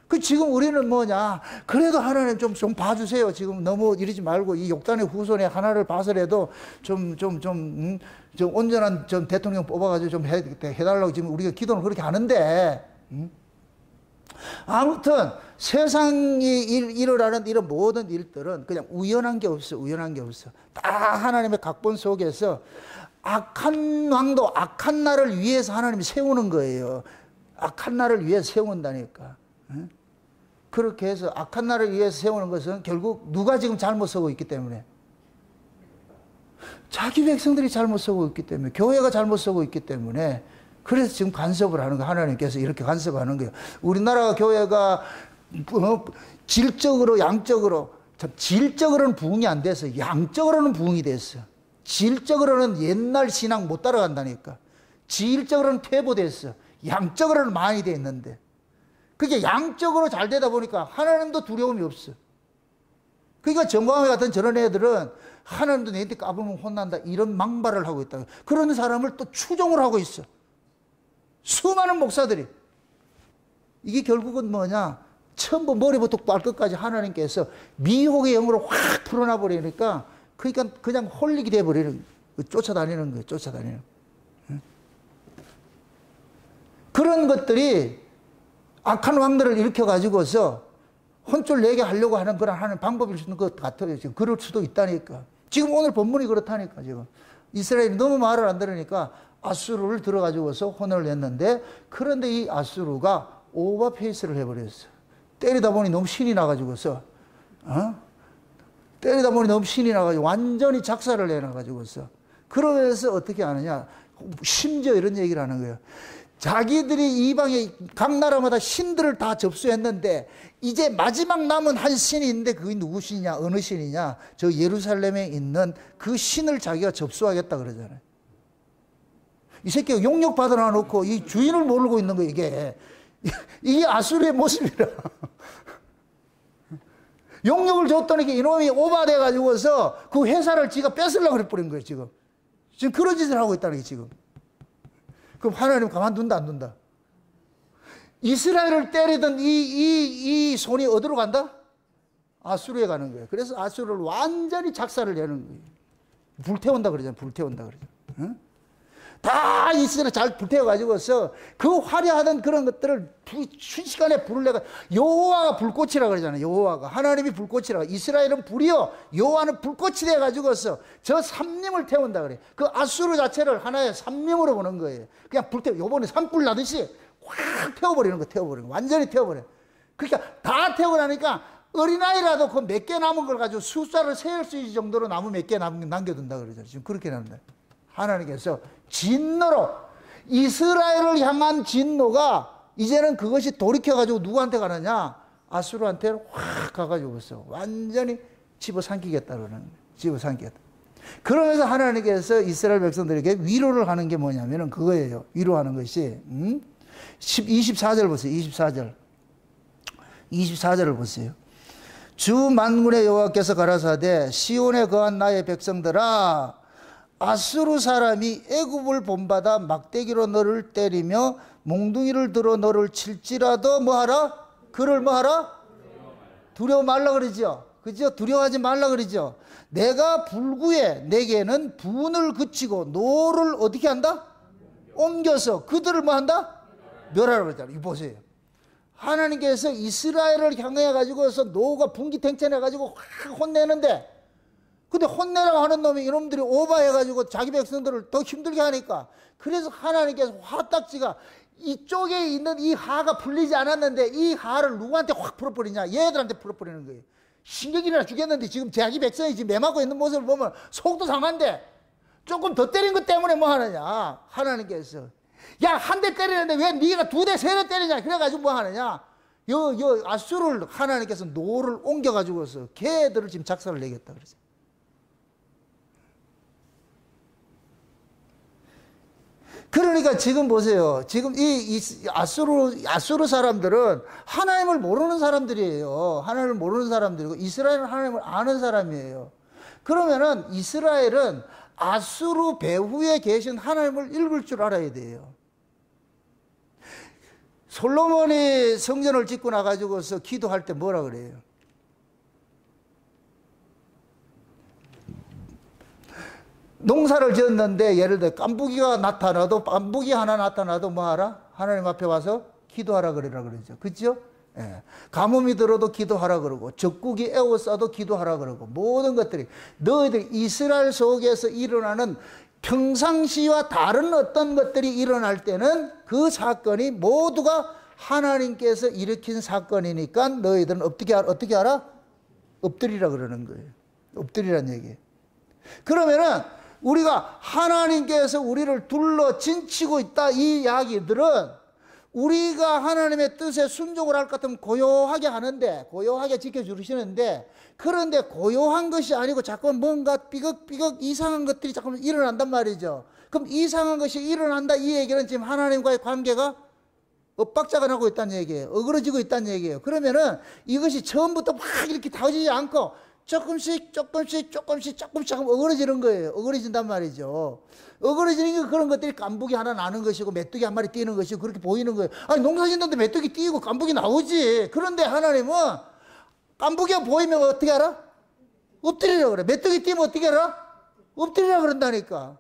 그 지금 우리는 뭐냐? 그래도 하나님 좀 봐주세요. 지금 너무 이러지 말고 이 욕단의 후손에 하나를 봐서라도 좀 온전한 대통령 뽑아가지고 좀 해달라고 지금 우리가 기도는 그렇게 하는데. 아무튼 세상이 일어나는 이런 모든 일들은 그냥 우연한 게 없어. 우연한 게 없어. 다 하나님의 각본 속에서 악한 왕도 악한 나를 위해서 하나님이 세우는 거예요. 악한 나를 위해서 세운다니까. 그렇게 해서 악한 나를 위해서 세우는 것은 결국 누가 지금 잘못 쓰고 있기 때문에, 자기 백성들이 잘못 쓰고 있기 때문에, 교회가 잘못 쓰고 있기 때문에, 그래서 지금 간섭을 하는 거예요. 하나님께서 이렇게 간섭하는 거예요. 우리나라 교회가 질적으로 양적으로, 질적으로는 부흥이 안 돼서 양적으로는 부흥이 됐어. 질적으로는 옛날 신앙 못 따라간다니까. 질적으로는 퇴보됐어. 양적으로는 많이 돼 있는데, 그게 양적으로 잘 되다 보니까 하나님도 두려움이 없어. 그러니까 정광회 같은 저런 애들은 하나님도 내한테 까불면 혼난다 이런 망발을 하고 있다. 그런 사람을 또 추종을 하고 있어. 수많은 목사들이. 이게 결국은 뭐냐? 처음부터 머리부터 발끝까지 하나님께서 미혹의 영으로 확 풀어놔 버리니까, 그러니까 그냥 홀릭이 돼버리는, 쫓아다니는 거예요. 쫓아다니는. 그런 것들이 악한 왕들을 일으켜가지고서 혼쭐 내게 하려고 하는 그런 하는 방법일 수 있는 것 같아요. 지금 그럴 수도 있다니까. 지금 오늘 본문이 그렇다니까. 지금 이스라엘이 너무 말을 안 들으니까 아수르를 들어가지고서 혼을 냈는데, 그런데 이 아수르가 오버페이스를 해버렸어. 때리다 보니 너무 신이 나가지고서, 때리다 보니 너무 신이 나가지고 완전히 작사를 내놔가지고서, 그러면서 어떻게 하느냐? 심지어 이런 얘기를 하는 거예요. 자기들이 이방의 각 나라마다 신들을 다 접수했는데 이제 마지막 남은 한 신이 있는데 그게 누구 신이냐? 어느 신이냐? 저 예루살렘에 있는 그 신을 자기가 접수하겠다 그러잖아요. 이 새끼가 용역 받아놔 놓고 이 주인을 모르고 있는 거. 이게 아수르의 모습이라. 용역을 줬더니 이놈이 오바돼 가지고서 그 회사를 지가 뺏으려고 그래 버린 거예요. 지금 그런 짓을 하고 있다는 게 지금. 그럼 하나님 가만둔다 안 둔다? 이스라엘을 때리던 이 손이 어디로 간다? 아수르에 가는 거예요. 그래서 아수르를 완전히 작사를 내는 거예요. 불태운다 그러잖아요. 불태운다 그러잖아요. 응? 다 이스라엘 잘 불태워가지고서 그 화려하던 그런 것들을 순식간에 불을 내가, 여호와가 불꽃이라 그러잖아요. 여호와가 하나님이 불꽃이라. 이스라엘은 불이요, 여호와는 불꽃이 돼가지고서 저 삼림을 태운다 그래. 그 아수르 자체를 하나의 삼림으로 보는 거예요. 그냥 불태워. 요번에 산불 나듯이 확 태워버리는 거. 태워버리는 거. 완전히 태워버려. 그러니까 다 태우고 나니까 어린아이라도 그 몇 개 남은 걸 가지고 숫자를 세울 수 있을 정도로 나무 몇 개 남겨둔다 그러잖아요. 지금 그렇게 남는다. 하나님께서 진노로, 이스라엘을 향한 진노가 이제는 그것이 돌이켜가지고 누구한테 가느냐? 아수르한테 확 가가지고서 완전히 집어삼키겠다 그러는 거예요. 집어삼키겠다. 그러면서 하나님께서 이스라엘 백성들에게 위로를 하는 게 뭐냐면은 그거예요. 위로하는 것이 24절 보세요. 24절을 보세요. 주 만군의 여호와께서 가라사대 시온에 거한 나의 백성들아, 아수르 사람이 애굽을 본받아 막대기로 너를 때리며 몽둥이를 들어 너를 칠지라도 뭐하라? 그를 뭐하라? 두려워 말라 그러죠. 그죠? 두려워하지 말라 그러죠. 내가 불구에 내게는 분을 그치고 노를 어떻게 한다? 옮겨서 그들을 뭐 한다? 멸하라 그러잖아요. 이거 보세요. 하나님께서 이스라엘을 향해 가지고서 노가 분기탱천해 가지고 확 혼내는데, 근데 혼내라고 하는 놈이 이놈들이 오버해 가지고 자기 백성들을 더 힘들게 하니까, 그래서 하나님께서 화딱지가 이쪽에 있는 이 하가 풀리지 않았는데 이 하를 누구한테 확 풀어버리냐? 얘들한테 풀어버리는 거예요. 신경이 나 죽겠는데 지금 자기 백성이 지금 매맞고 있는 모습을 보면 속도 상한데, 조금 더 때린 것 때문에 뭐 하느냐? 하나님께서 야, 한 대 때리는데 왜 네가 두 대, 세 대 때리냐? 그래가지고 뭐 하느냐? 아수를 하나님께서 노를 옮겨가지고서 걔들을 지금 작사를 내겠다 그러죠. 그러니까 지금 보세요. 지금 이 아수르 사람들은 하나님을 모르는 사람들이에요. 하나님을 모르는 사람들이고, 이스라엘은 하나님을 아는 사람이에요. 그러면은 이스라엘은 아수르 배후에 계신 하나님을 읽을 줄 알아야 돼요. 솔로몬이 성전을 짓고 나가지고서 기도할 때 뭐라 그래요? 농사를 지었는데 예를 들어 깐부기가 나타나도, 깐부기 하나 나타나도 뭐 하라? 하나님 앞에 와서 기도하라 그러라 그러죠. 그죠? 예. 가뭄이 들어도 기도하라 그러고, 적국이 에워싸도 기도하라 그러고, 모든 것들이 너희들 이스라엘 속에서 일어나는 평상시와 다른 어떤 것들이 일어날 때는 그 사건이 모두가 하나님께서 일으킨 사건이니까 너희들은 어떻게 하라? 엎드리라 그러는 거예요. 엎드리란 얘기예요. 그러면은 우리가 하나님께서 우리를 둘러 진치고 있다, 이 이야기들은 우리가 하나님의 뜻에 순종을 할 것 같으면 고요하게 하는데, 고요하게 지켜주시는데, 그런데 고요한 것이 아니고 자꾸 뭔가 삐걱삐걱 이상한 것들이 자꾸 일어난단 말이죠. 그럼 이상한 것이 일어난다, 이 얘기는 지금 하나님과의 관계가 엇박자가 나고 있다는 얘기예요. 어그러지고 있다는 얘기예요. 그러면은 이것이 처음부터 막 이렇게 다지지 않고 조금씩 어그러지는 거예요. 어그러진단 말이죠. 어그러지는 게 그런 것들이 깐부기 하나 나는 것이고 메뚜기 한 마리 뛰는 것이고 그렇게 보이는 거예요. 아니, 농사 짓는데 메뚜기 뛰고 깐부기 나오지. 그런데 하나님은 깐부기가 보이면 어떻게 알아? 엎드리라 그래. 메뚜기 뛰면 어떻게 알아? 엎드리라 그런다니까.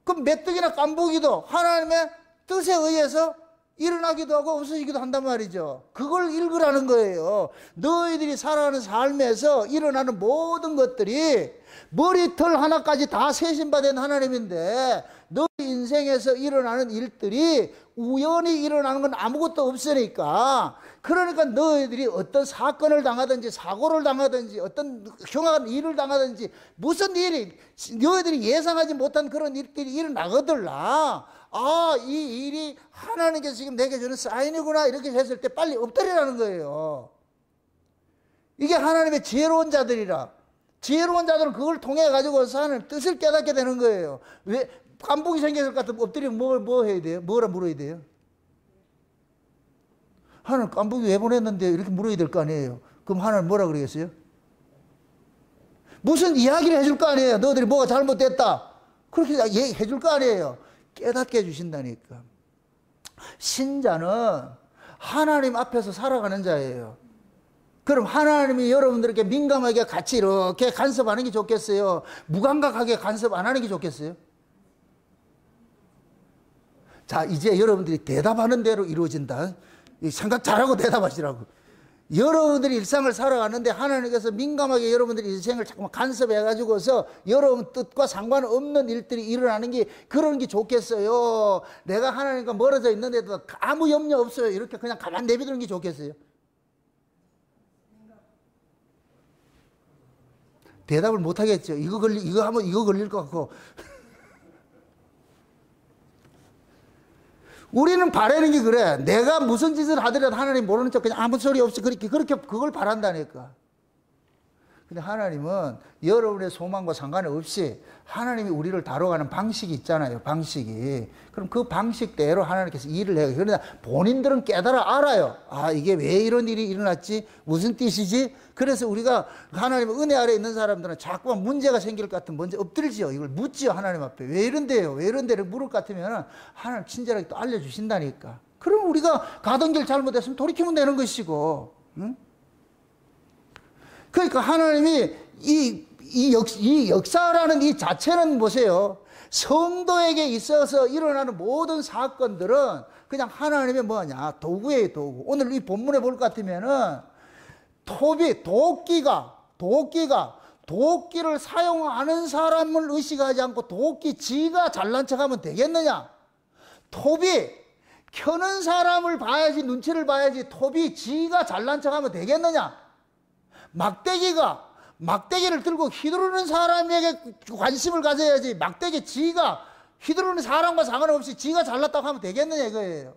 그럼 메뚜기나 깐부기도 하나님의 뜻에 의해서 일어나기도 하고 없어지기도 한단 말이죠. 그걸 읽으라는 거예요. 너희들이 살아가는 삶에서 일어나는 모든 것들이 머리털 하나까지 다 세신받은 하나님인데, 너희 인생에서 일어나는 일들이 우연히 일어나는 건 아무것도 없으니까, 그러니까 너희들이 어떤 사건을 당하든지 사고를 당하든지 어떤 흉악한 일을 당하든지 무슨 일이 너희들이 예상하지 못한 그런 일들이 일어나거들라. 아, 이 일이 하나님께서 지금 내게 주는 사인이구나, 이렇게 했을 때 빨리 엎드리라는 거예요. 이게 하나님의 지혜로운 자들이라. 지혜로운 자들은 그걸 통해 가지고서 하나님 뜻을 깨닫게 되는 거예요. 왜 깐부기 생겼을 것 같으면 엎드리면 뭐 해야 돼요? 뭐라 물어야 돼요? 하나님 깐부기 왜 보냈는데 이렇게 물어야 될 거 아니에요. 그럼 하나님 뭐라 그러겠어요? 무슨 이야기를 해줄 거 아니에요. 너희들이 뭐가 잘못됐다, 그렇게 해줄 거 아니에요. 깨닫게 해주신다니까. 신자는 하나님 앞에서 살아가는 자예요. 그럼 하나님이 여러분들에게 민감하게 같이 이렇게 간섭하는 게 좋겠어요? 무감각하게 간섭 안 하는 게 좋겠어요? 자, 이제 여러분들이 대답하는 대로 이루어진다. 생각 잘하고 대답하시라고. 여러분들이 일상을 살아가는데 하나님께서 민감하게 여러분들의 인생을 자꾸만 간섭해가지고서 여러분 뜻과 상관없는 일들이 일어나는 게, 그런 게 좋겠어요? 내가 하나님과 멀어져 있는데도 아무 염려 없어요, 이렇게 그냥 가만 내비두는 게 좋겠어요? 대답을 못 하겠죠. 이거 하면 이거 걸릴 것 같고. 우리는 바라는 게 그래. 내가 무슨 짓을 하더라도 하나님 모르는 척 그냥 아무 소리 없이 그렇게 그걸 바란다니까. 근데 하나님은 여러분의 소망과 상관없이 하나님이 우리를 다뤄가는 방식이 있잖아요. 방식이. 그럼 그 방식대로 하나님께서 일을 해요. 그러나 본인들은 깨달아 알아요. 아, 이게 왜 이런 일이 일어났지? 무슨 뜻이지? 그래서 우리가 하나님의 은혜 아래에 있는 사람들은 자꾸만 문제가 생길 것 같으면 먼저 엎드리지요. 이걸 묻지요. 하나님 앞에. 왜 이런데요? 왜 이런데를 물을 것 같으면 하나님 친절하게 또 알려주신다니까. 그럼 우리가 가던 길 잘못했으면 돌이키면 되는 것이고. 응? 그러니까 하나님이 이 역사라는 이 자체는 보세요. 성도에게 있어서 일어나는 모든 사건들은 그냥 하나님의 뭐냐? 도구예요, 도구. 오늘 이 본문에 볼 것 같으면은 도끼를 사용하는 사람을 의식하지 않고 도끼 지가 잘난 척하면 되겠느냐? 톱이 켜는 사람을 봐야지, 눈치를 봐야지 톱이 지가 잘난 척하면 되겠느냐? 막대기를 들고 휘두르는 사람에게 관심을 가져야지, 막대기 지가 휘두르는 사람과 상관없이 지가 잘났다고 하면 되겠느냐 이거예요.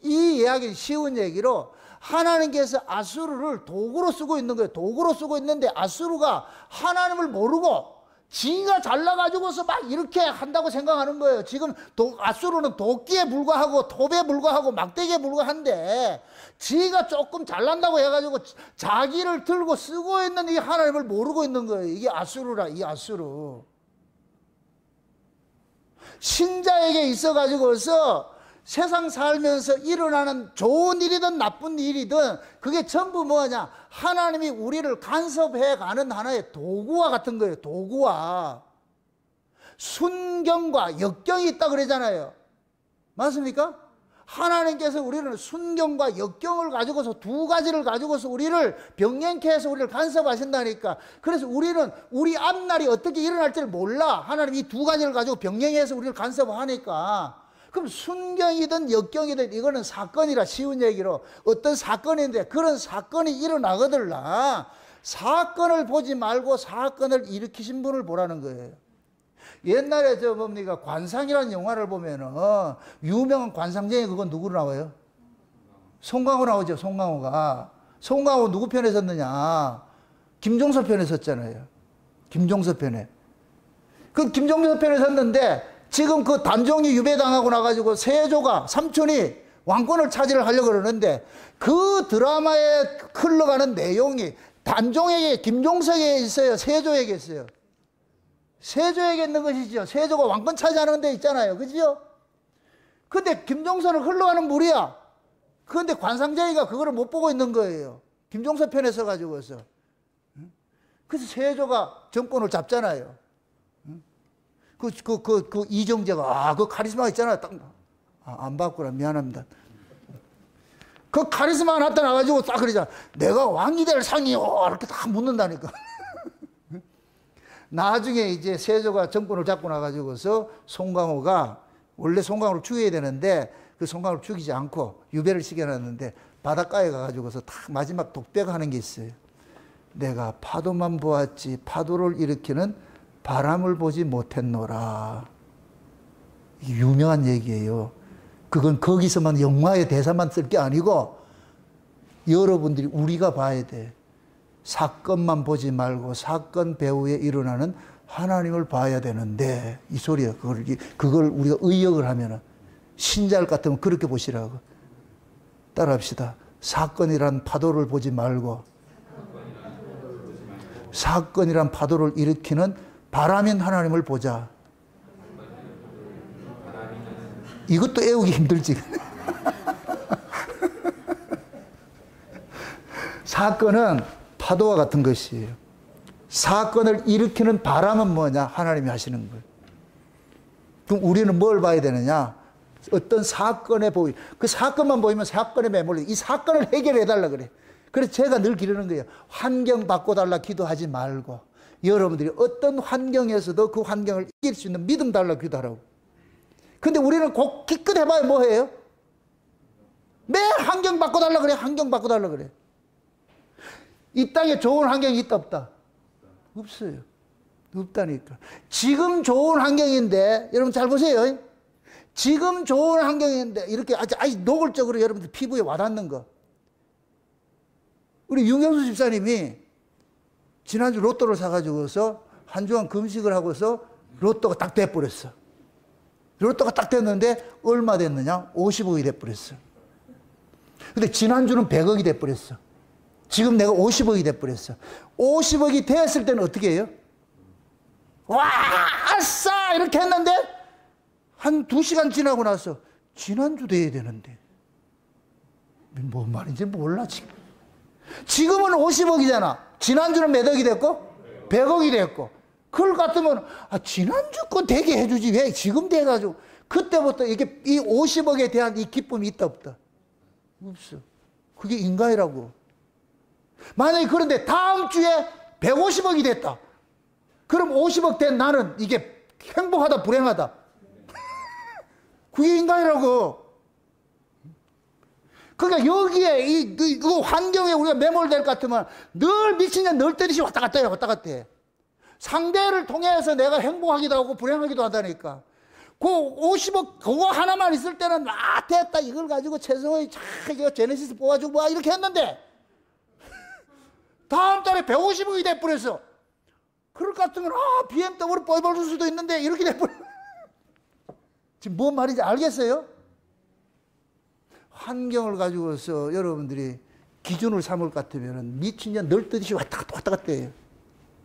이 이야기는 쉬운 얘기로 하나님께서 아수르를 도구로 쓰고 있는 거예요. 도구로 쓰고 있는데 아수르가 하나님을 모르고 지가 잘나가지고서 막 이렇게 한다고 생각하는 거예요. 지금 아수르는 도끼에 불과하고 톱에 불과하고 막대기에 불과한데 지가 조금 잘난다고 해가지고 자기를 들고 쓰고 있는 이 하나님을 모르고 있는 거예요. 이게 아수르라, 이 아수르. 신자에게 있어가지고서 세상 살면서 일어나는 좋은 일이든 나쁜 일이든 그게 전부 뭐냐? 하나님이 우리를 간섭해 가는 하나의 도구와 같은 거예요. 도구와. 순경과 역경이 있다 그러잖아요. 맞습니까? 하나님께서 우리는 순경과 역경을 가지고서 두 가지를 가지고서 우리를 병행케 해서 우리를 간섭하신다니까. 그래서 우리는 우리 앞날이 어떻게 일어날지를 몰라. 하나님 이 두 가지를 가지고 병행해서 우리를 간섭하니까. 그럼 순경이든 역경이든 이거는 사건이라, 쉬운 얘기로 어떤 사건인데 그런 사건이 일어나거들라 사건을 보지 말고 사건을 일으키신 분을 보라는 거예요. 옛날에 저 뭡니까 관상이라는 영화를 보면은 유명한 관상쟁이 그건 누구로 나와요? 송강호 나오죠. 송강호 누구 편에 섰느냐? 김종서 편에 섰잖아요. 김종서 편에. 그 김종서 편에 섰는데 지금 그 단종이 유배당하고 나가지고 세조가, 삼촌이 왕권을 차지를 하려고 그러는데 그 드라마에 흘러가는 내용이 단종에게, 김종석에게 있어요? 세조에게 있어요? 세조에게 있는 것이죠. 세조가 왕권 차지하는 데 있잖아요. 그죠? 근데 김종서는 흘러가는 물이야. 그런데 관상쟁이가 그거를 못 보고 있는 거예요. 김종서 편에 서가지고서. 그래서 세조가 정권을 잡잖아요. 그 이정재가, 그 카리스마가 있잖아요. 안 봤구나. 미안합니다. 그 카리스마가 나타나가지고 딱 그러잖아. 내가 왕이 될 상이요. 이렇게 딱 묻는다니까. 나중에 이제 세조가 정권을 잡고 나가지고서 송강호가, 원래 송강호를 죽여야 되는데 그 송강호를 죽이지 않고 유배를 시켜놨는데 바닷가에 가가지고서 딱 마지막 독배가 하는 게 있어요. 내가 파도만 보았지 파도를 일으키는 바람을 보지 못했노라. 유명한 얘기예요. 그건 거기서만 영화의 대사만 쓸 게 아니고 여러분들이 우리가 봐야 돼. 사건만 보지 말고 사건 배후에 일어나는 하나님을 봐야 되는데 이 소리야. 그걸 우리가 의역을 하면은 신자를 같으면 그렇게 보시라고. 따라합시다. 사건이란 파도를 보지 말고 사건이란 파도를 일으키는 바람인 하나님을 보자. 이것도 애우기 힘들지. 사건은 파도와 같은 것이에요. 사건을 일으키는 바람은 뭐냐? 하나님이 하시는 거예요. 그럼 우리는 뭘 봐야 되느냐? 어떤 사건에 그 사건만 보이면 사건에 매몰려. 이 사건을 해결해 달라 그래. 그래서 제가 늘 기르는 거예요. 환경 바꿔달라 기도하지 말고 여러분들이 어떤 환경에서도 그 환경을 이길 수 있는 믿음 달라 기도하라고. 근데 우리는 꼭 기껏 해봐야 뭐해요? 매일 환경 바꿔달라 그래. 환경 바꿔달라 그래. 이 땅에 좋은 환경이 있다 없다? 없어요. 없다니까. 지금 좋은 환경인데 여러분 잘 보세요. 지금 좋은 환경인데 이렇게 아주 노골적으로 여러분들 피부에 와닿는 거. 우리 윤경수 집사님이 지난주 로또를 사가지고서 한 주간 금식을 하고서 로또가 딱 돼버렸어. 로또가 딱 됐는데 얼마 됐느냐? 50억이 돼버렸어. 근데 지난주는 100억이 돼버렸어. 지금 내가 50억이 돼버렸어. 50억이 됐을 때는 어떻게 해요? 와, 아싸! 이렇게 했는데 한 2시간 지나고 나서 지난주 돼야 되는데 뭔 말인지 몰라 지금. 지금은 50억이잖아. 지난주는 몇 억이 됐고? 100억이 됐고. 그걸 같으면, 지난주 건 되게 해주지. 왜 지금 돼가지고. 그때부터 이게 이 50억에 대한 이 기쁨이 있다, 없다? 없어. 그게 인간이라고. 만약에 그런데 다음 주에 150억이 됐다. 그럼 50억 된 나는 이게 행복하다, 불행하다? 그게 인간이라고. 그러니까 여기에 이 환경에 우리가 매몰될 것 같으면 늘 미친년 늘 때리시 왔다 갔다 해, 왔다 갔다 해. 상대를 통해서 내가 행복하기도 하고 불행하기도 하다니까. 그 50억 그거 하나만 있을 때는 됐다 이걸 가지고 최성의 이거 제네시스 뽑아주고 이렇게 했는데 다음 달에 150억이 돼버렸어. 그럴 것 같으면 BMW 뽑아줄 수도 있는데 이렇게 돼버려. 지금 뭔 말인지 알겠어요? 환경을 가지고서 여러분들이 기준을 삼을 것 같으면 미친년 널뛰듯이 왔다 갔다 해요.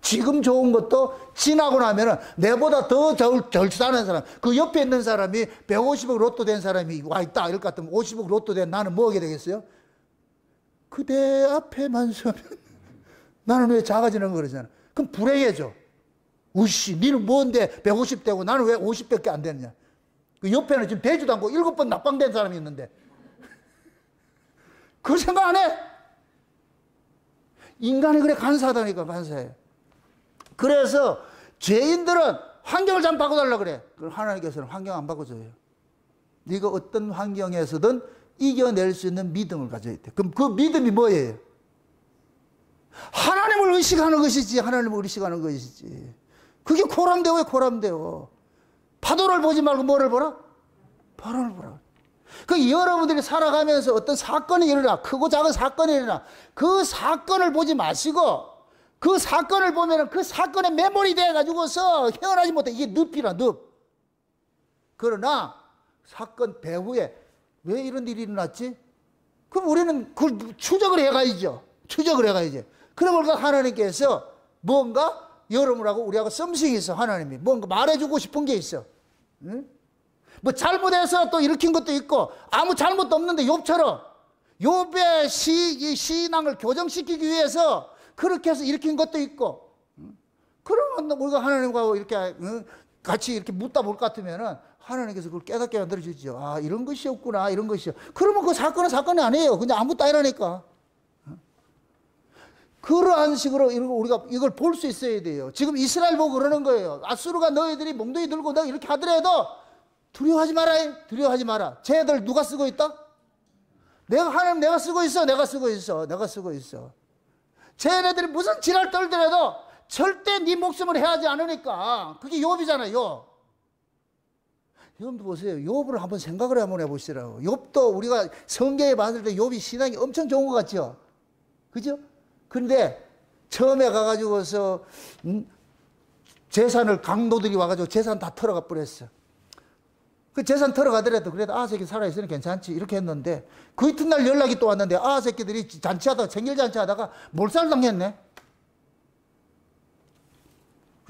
지금 좋은 것도 지나고 나면은 내보다 더 덜 사는 사람, 그 옆에 있는 사람이 150억 로또 된 사람이 와 있다 이럴 것 같으면 50억 로또 된 나는 뭐 하게 되겠어요? 그대 앞에만 서면 나는 왜 작아지는 거 그러잖아. 그럼 불행해져. 우씨, 니는 뭔데 150 되고 나는 왜 50밖에 안 되느냐. 그 옆에는 지금 되지도 않고 7번 낙방된 사람이 있는데 그 생각 안 해? 인간이 그래 간사하다니까, 간사해. 그래서 죄인들은 환경을 좀 바꿔달라 그래. 그럼 하나님께서는 환경 안 바꿔줘요. 네가 어떤 환경에서든 이겨낼 수 있는 믿음을 가져야 돼. 그럼 그 믿음이 뭐예요? 하나님을 의식하는 것이지. 하나님을 의식하는 것이지. 그게 코람데오에 코람데오. 파도를 보지 말고 뭐를 보라? 바람을 보라. 그 여러분들이 살아가면서 어떤 사건이 일어나, 크고 작은 사건이 일어나, 그 사건을 보지 마시고 그 사건을 보면 그 사건에 매몰이 돼가지고서 헤어나지 못해. 이게 늪이라, 늪. 그러나 사건 배후에 왜 이런 일이 일어났지? 그럼 우리는 그걸 추적을 해가야죠. 추적을 해가야지. 그러면 하나님께서 뭔가 여러분하고 우리하고 썸씽이 있어. 하나님이 뭔가 말해주고 싶은 게 있어. 응? 뭐 잘못해서 또 일으킨 것도 있고 아무 잘못도 없는데 욥처럼 욥의 신앙을 교정시키기 위해서 그렇게 해서 일으킨 것도 있고. 그러면 우리가 하나님과 이렇게 같이 이렇게 묻다 볼 것 같으면은 하나님께서 그걸 깨닫게 만들어주죠. 이런 것이었구나, 이런 것이요. 그러면 그 사건은 사건이 아니에요. 그냥 아무것도 아니라니까. 그러한 식으로 우리가 이걸 볼 수 있어야 돼요. 지금 이스라엘 보고 그러는 거예요. 아수르가 너희들이 몽둥이 들고 너 이렇게 하더라도 두려워하지 마라. 두려워하지 마라. 쟤들 누가 쓰고 있다? 하나님 내가 쓰고 있어. 내가 쓰고 있어. 내가 쓰고 있어. 쟤네들이 무슨 지랄 떨더라도 절대 네 목숨을 해하지 않으니까. 그게 욥이잖아요. 욥. 여러분도 보세요. 욥을 한번 생각을 한번 해보시라고. 욥도 우리가 성경에 봤을 때 욥이 신앙이 엄청 좋은 것 같죠? 그죠? 근데 처음에 가가지고서 재산을 강도들이 와가지고 재산 다 털어가 버렸어. 그 재산 털어가더라도 그래도 새끼 살아있으니 괜찮지 이렇게 했는데 그 이튿날 연락이 또 왔는데 새끼들이 잔치하다가 생일잔치 하다가 몰살당했네.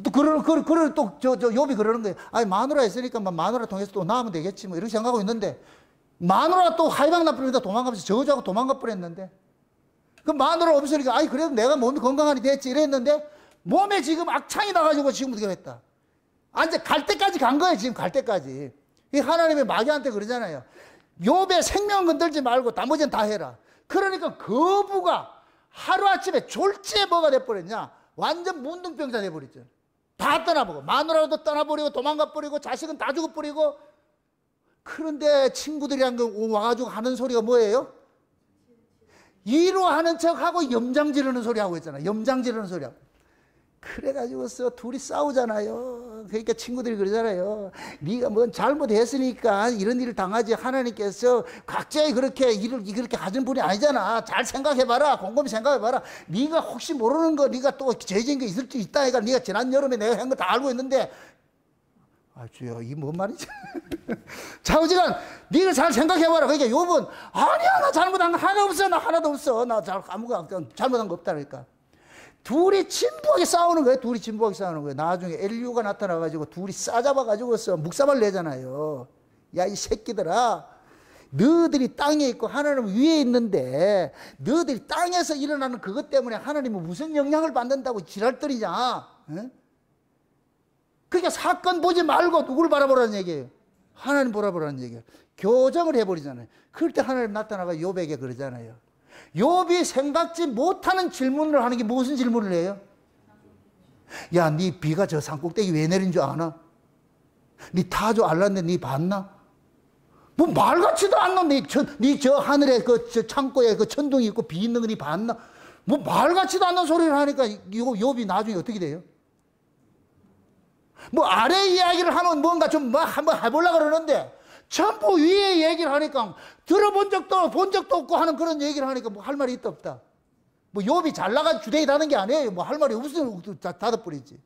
또 욥이 그러는 거예요. 마누라 있으니까 마누라 통해서 또 나으면 되겠지 뭐 이렇게 생각하고 있는데 마누라 또 하이방 나쁘니까 도망가면서 저주하고 도망가 버렸는데 그 마누라 없으니까 그래도 내가 몸이 건강하니 됐지 이랬는데 몸에 지금 악창이 나가지고 지금 어떻게 했다. 이제 갈 때까지 간 거예요. 지금 갈 때까지. 하나님이 마귀한테 그러잖아요. 욥의 생명 건들지 말고 나머지는 다 해라. 그러니까 거부가 하루아침에 졸지에 뭐가 돼버렸냐. 완전 문둥병자 돼버렸죠. 다 떠나버리고 마누라도 떠나버리고 도망가버리고 자식은 다 죽어버리고. 그런데 친구들이랑 와가지고 하는 소리가 뭐예요? 이로하는 척하고 염장 지르는 소리 하고 있잖아. 염장 지르는 소리 하고. 그래가지고서 둘이 싸우잖아요. 그러니까 친구들이 그러잖아요. 네가 뭔 잘못했으니까 이런 일을 당하지. 하나님께서 각자의 그렇게 그렇게 하는 분이 아니잖아. 잘 생각해봐라. 곰곰이 생각해봐라. 네가 혹시 모르는 거, 네가 또 죄진 거 있을 수 있다. 그러니까 네가 지난 여름에 내가 한 거 다 알고 있는데. 주여, 이게 뭔 말이지? 좌우지간 네가 잘 생각해봐라. 그러니까 욥은 아니야, 나 잘못한 거 하나 없어. 나 하나도 없어. 나 아무것도 잘못한 거 없다. 그러니까. 둘이 진부하게 싸우는 거예요. 둘이 진부하게 싸우는 거예요. 나중에 엘리후가 나타나가지고 둘이 싸잡아가지고서 묵사발 내잖아요. 야, 이 새끼들아. 너희들이 땅에 있고 하나님은 위에 있는데 너희들이 땅에서 일어나는 그것 때문에 하나님은 무슨 영향을 받는다고 지랄떨이냐. 그러니까 사건 보지 말고 누구를 바라보라는 얘기예요? 하나님 바라보라는 얘기예요. 교정을 해버리잖아요. 그럴 때 하나님 나타나가 욥에게 그러잖아요. 욥이 생각지 못하는 질문을 하는 게 무슨 질문을 해요? 야, 네 비가 저 산꼭대기 왜 내린 줄 아나? 네 타조 알랐는데 네 봤나? 뭐 말 같지도 않나? 네 저 하늘에 저 창고에 그 천둥이 있고 비 있는 거 네 봤나? 뭐 말 같지도 않는 소리를 하니까 욥이 나중에 어떻게 돼요? 뭐 아래 이야기를 하면 뭔가 좀 뭐 한번 해보려고 그러는데 전부 위에 얘기를 하니까 들어본 적도 본 적도 없고 하는 그런 얘기를 하니까 뭐 할 말이 있다 없다. 뭐 욥이 잘 나간 주대이라는 게 아니에요. 뭐 할 말이 없으면 닫아버리지.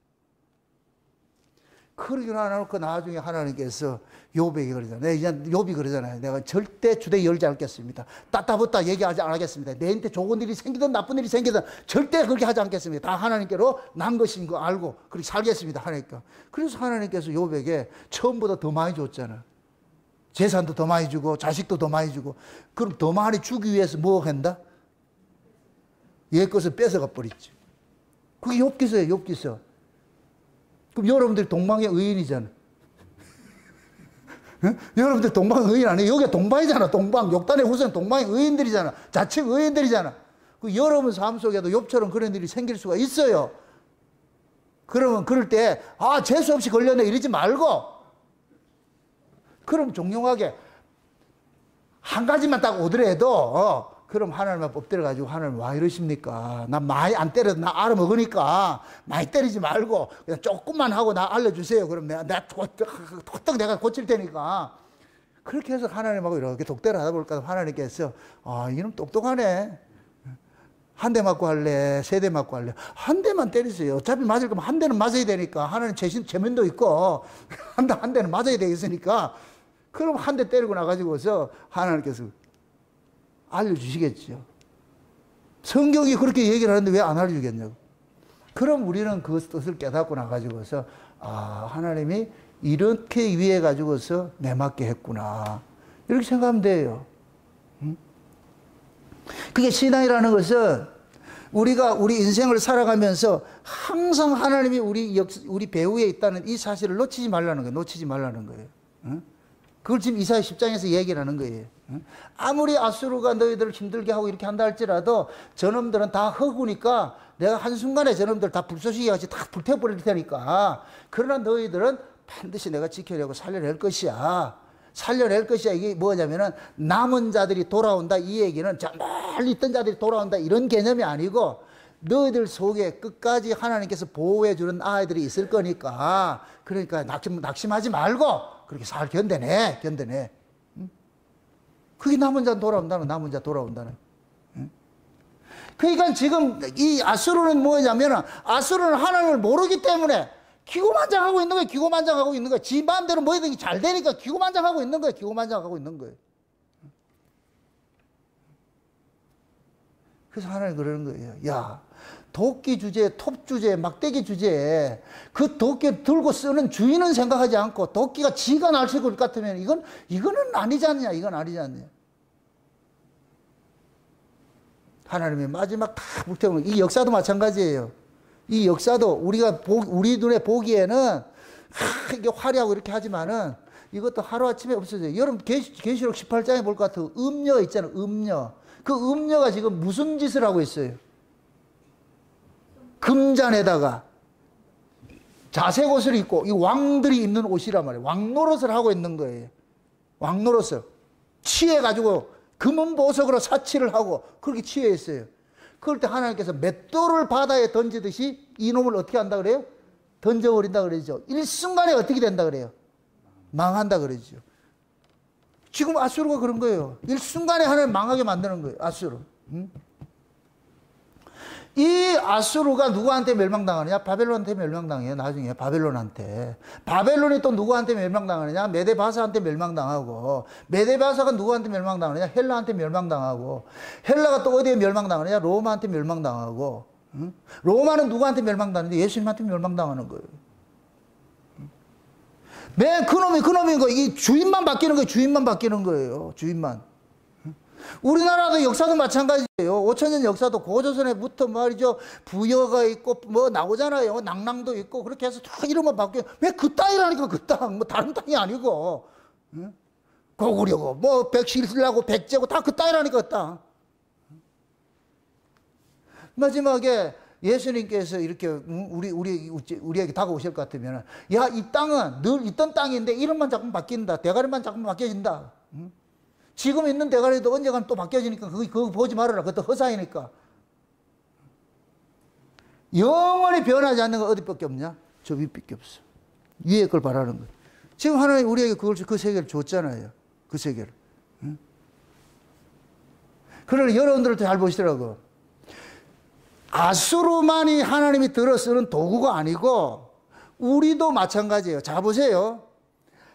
그러기는 안 하고 나중에 하나님께서 욥에게 그러잖아요. 이제 욥이 그러잖아요. 내가 절대 주대 열지 않겠습니다. 따따붙다 얘기하지 않겠습니다. 내한테 좋은 일이 생기든 나쁜 일이 생기든 절대 그렇게 하지 않겠습니다. 다 하나님께로 난 것인 거 알고 그렇게 살겠습니다. 하니까. 그래서 하나님께서 욥에게 처음보다 더 많이 줬잖아요. 재산도 더 많이 주고 자식도 더 많이 주고. 그럼 더 많이 주기 위해서 뭐 한다? 얘 것을 뺏어가 버렸지. 그게 욥기서예요. 욥기서. 그럼 여러분들이 동방의 의인이잖아. 여러분들 동방의 의인 아니에요? 여기가 동방이잖아. 동방. 욕단의 후손 동방의 의인들이잖아. 자칭 의인들이잖아. 그 여러분 삶 속에도 욥처럼 그런 일이 생길 수가 있어요. 그러면 그럴 때 재수 없이 걸렸네 이러지 말고 그럼 종용하게 한 가지만 딱 오더라도 그럼 하나님 앞 엎드려가지고 하나님 와 이러십니까? 나 많이 안 때려도 나 알아먹으니까 많이 때리지 말고 그냥 조금만 하고 나 알려주세요. 그럼 내가 톡톡 내가 고칠 테니까. 그렇게 해서 하나님하고 이렇게 독대를 하다 보니까 하나님께서 이놈 똑똑하네. 한 대 맞고 할래? 세 대 맞고 할래? 한 대만 때리세요. 어차피 맞을 거면 한 대는 맞아야 되니까. 하나님 체면도 있고 한 대는 맞아야 되겠으니까. 그럼 한 대 때리고 나가지고서 하나님께서 알려주시겠죠. 성경이 그렇게 얘기를 하는데 왜 안 알려주겠냐고. 그럼 우리는 그 뜻을 깨닫고 나가지고서 하나님이 이렇게 위해 가지고서 내맡게 했구나. 이렇게 생각하면 돼요. 그게 신앙이라는 것은 우리가 우리 인생을 살아가면서 항상 하나님이 우리 배후에 있다는 이 사실을 놓치지 말라는 거예요. 놓치지 말라는 거예요. 그걸 지금 이사야 10장에서 얘기를 하는 거예요. 아무리 아수르가 너희들을 힘들게 하고 이렇게 한다 할지라도 저놈들은 다 허구니까 내가 한순간에 저놈들 다 불쏘시개 같이 다 불태워버릴 테니까 그러나 너희들은 반드시 내가 지켜내고 살려낼 것이야. 살려낼 것이야. 이게 뭐냐면은 남은 자들이 돌아온다. 이 얘기는 저 멀리 있던 자들이 돌아온다. 이런 개념이 아니고 너희들 속에 끝까지 하나님께서 보호해주는 아이들이 있을 거니까 그러니까 낙심하지 말고 그렇게 잘 견뎌내. 그게 남은 자 돌아온다는. 그러니까 지금 이 아수르는 뭐냐면 아수르는 하나님을 모르기 때문에 기고만장하고 있는 거예요. 지 마음대로 뭐든지 잘 되니까 기고만장하고 있는 거예요. 그래서 하나님 그러는 거예요. 야, 도끼 주제에, 톱 주제에, 막대기 주제에 그 도끼 들고 쓰는 주인은 생각하지 않고 도끼가 지가 날 수 있을 것 같으면 이거는 아니지 않냐. 하나님의 마지막 다 불태우는 이 역사도 마찬가지예요. 이 역사도 우리 눈에 보기에는 이게 화려하고 이렇게 하지만은 이것도 하루아침에 없어져요. 여러분 계시록 18장에 볼 것 같은 음녀 있잖아요. 음녀. 그 음녀가 지금 무슨 짓을 하고 있어요? 금잔에다가 자색 옷을 입고 이 왕들이 입는 옷이란 말이에요. 왕노릇을 하고 있는 거예요. 왕노릇을 취해가지고 금은 보석으로 사치를 하고 그렇게 취해 있어요. 그럴 때 하나님께서 맷돌을 바다에 던지듯이 이놈을 어떻게 한다 그래요? 던져버린다 그러죠. 일순간에 어떻게 된다 그래요? 망한다 그러죠. 지금 아수르가 그런 거예요. 일순간에 하나님 망하게 만드는 거예요. 아수르. 이 아수르가 누구한테 멸망당하느냐? 바벨론한테 멸망당해요. 나중에 바벨론한테. 바벨론이 또 누구한테 멸망당하느냐? 메데바사한테 멸망당하고, 메데바사가 누구한테 멸망당하느냐? 헬라한테 멸망당하고, 헬라가 또 어디에 멸망당하느냐? 로마한테 멸망당하고, 로마는 누구한테 멸망당하느냐? 예수님한테 멸망당하는 거예요. 맨 그놈인 거. 이게 주인만 바뀌는 거예요. 주인만 바뀌는 거예요. 주인만. 우리나라도 역사도 마찬가지예요. 5천년 역사도 고조선에부터 말이죠. 부여가 있고 뭐 나오잖아요. 낭랑도 있고 그렇게 해서 다 이름만 바뀌어요. 왜 그 땅이라니까 그 땅. 뭐 다른 땅이 아니고. 고구려고 뭐 백실라고 백제고 다 그 땅이라니까 그 땅. 마지막에 예수님께서 이렇게 우리에게 다가오실 것 같으면 야, 이 땅은 늘 있던 땅인데 이름만 자꾸 바뀐다. 대가리만 자꾸 바뀌어진다. 지금 있는 대가리도 언젠가는 또 바뀌어지니까 그거 보지 말아라. 그것도 허사이니까. 영원히 변하지 않는 건 어디밖에 없냐? 저 위밖에 없어. 위에 걸 바라는 거예요. 지금 하나님 우리에게 그 세계를 줬잖아요. 그 세계를. 그러나 여러분들도 잘 보시더라고. 아수르만이 하나님이 들어 쓰는 도구가 아니고 우리도 마찬가지예요. 자 보세요.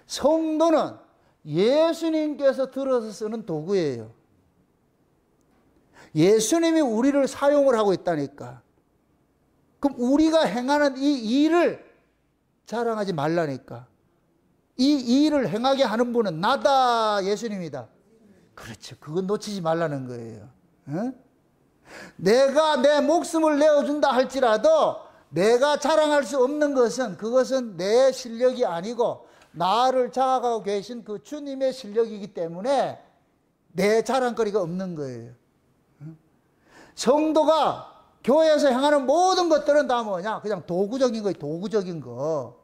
성도는 예수님께서 들어서 쓰는 도구예요. 예수님이 우리를 사용을 하고 있다니까. 그럼 우리가 행하는 이 일을 자랑하지 말라니까. 이 일을 행하게 하는 분은 나다, 예수님이다. 그렇죠. 그건 놓치지 말라는 거예요. 응? 내가 내 목숨을 내어준다 할지라도 내가 자랑할 수 없는 것은 그것은 내 실력이 아니고 나를 자각하고 계신 그 주님의 실력이기 때문에 내 자랑거리가 없는 거예요. 성도가 교회에서 행하는 모든 것들은 다 뭐냐? 그냥 도구적인 거예요. 도구적인 거.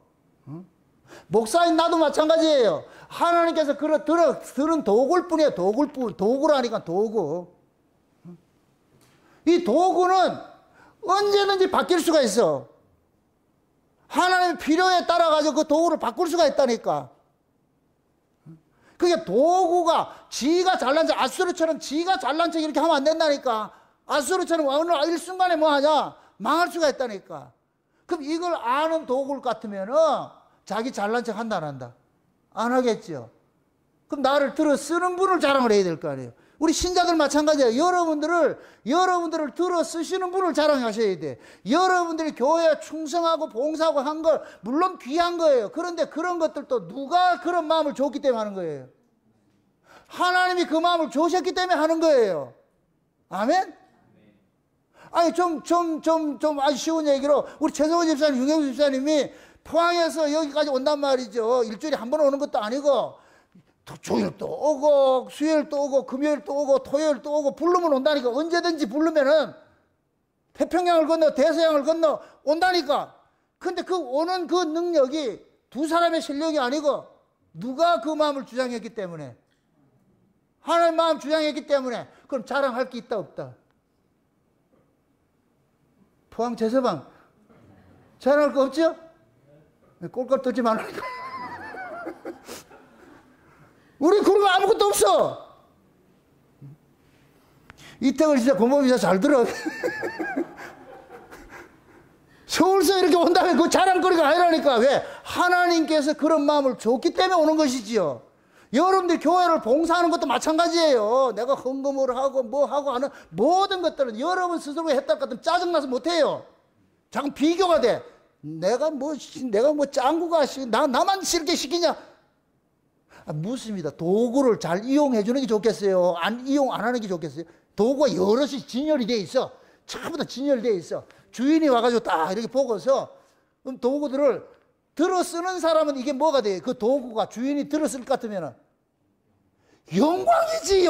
목사인 나도 마찬가지예요. 하나님께서 들은 도구일 뿐이에요. 도구라니까 도구. 이 도구는 언제든지 바뀔 수가 있어. 하나님의 필요에 따라가지고 그 도구를 바꿀 수가 있다니까. 그게 도구가 지가 잘난 척, 아수르처럼 지가 잘난 척 이렇게 하면 안 된다니까. 아수르처럼 어느 일순간에 뭐 하냐? 망할 수가 있다니까. 그럼 이걸 아는 도구 같으면은 자기 잘난 척 한다 안 한다? 안 하겠죠. 그럼 나를 들어 쓰는 분을 자랑을 해야 될 거 아니에요. 우리 신자들 마찬가지예요. 여러분들을 들어 쓰시는 분을 자랑하셔야 돼. 여러분들이 교회에 충성하고 봉사하고 한 걸 물론 귀한 거예요. 그런데 그런 것들도 누가 그런 마음을 줬기 때문에 하는 거예요. 하나님이 그 마음을 주셨기 때문에 하는 거예요. 아멘? 아니 좀 아주 쉬운 얘기로 우리 최성호 집사님, 윤경수 집사님이 포항에서 여기까지 온단 말이죠. 일주일에 한 번 오는 것도 아니고 주일도 오고 수요일도 오고 금요일도 오고 토요일도 오고 부르면 온다니까. 언제든지 부르면은 태평양을 건너 대서양을 건너 온다니까. 근데 그 오는 그 능력이 두 사람의 실력이 아니고 누가 그 마음을 주장했기 때문에, 하나님 마음 주장했기 때문에. 그럼 자랑할 게 있다 없다? 포항 제서방 자랑할 거 없죠? 꼴값 듣지 말라니까. 우리 그런 거 아무것도 없어. 이태걸 진짜 고모님 진짜 잘 들어. 서울서 이렇게 온다면 그 자랑거리가 아니라니까. 왜? 하나님께서 그런 마음을 줬기 때문에 오는 것이지요. 여러분들 교회를 봉사하는 것도 마찬가지예요. 내가 헌금을 하고 뭐 하고 하는 모든 것들은 여러분 스스로 했다 같으면 짜증나서 못해요. 자꾸 비교가 돼. 내가 뭐 짱구가 나만 싫게 시키냐? 묻습니다. 도구를 잘 이용해 주는 게 좋겠어요? 이용 안 하는 게 좋겠어요? 도구가 여럿이 진열이 돼 있어. 전부 다 진열이 돼 있어. 주인이 와가지고 딱 이렇게 보고서 그럼 도구들을 들어 쓰는 사람은 이게 뭐가 돼? 그 도구가 주인이 들어 쓸 것 같으면 영광이지.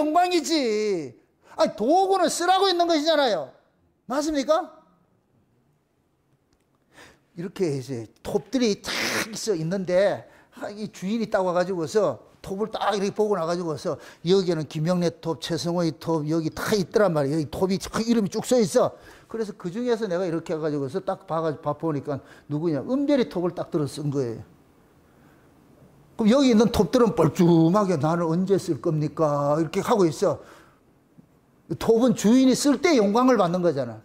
아니 도구는 쓰라고 있는 것이잖아요. 맞습니까? 이렇게 이제 톱들이 탁 있는데 이 주인이 딱 와가지고서 톱을 딱 이렇게 보고 나가지고서 여기는 김영래 톱, 최성호의 톱 여기 다 있더란 말이에요. 여기 톱이 이름이 쭉 써 있어. 그래서 그 중에서 내가 이렇게 해가지고서 딱 봐보니까 누구냐? 은별이 톱을 딱 들어 쓴 거예요. 그럼 여기 있는 톱들은 뻘쭘하게 나는 언제 쓸 겁니까? 이렇게 하고 있어. 톱은 주인이 쓸 때 영광을 받는 거잖아.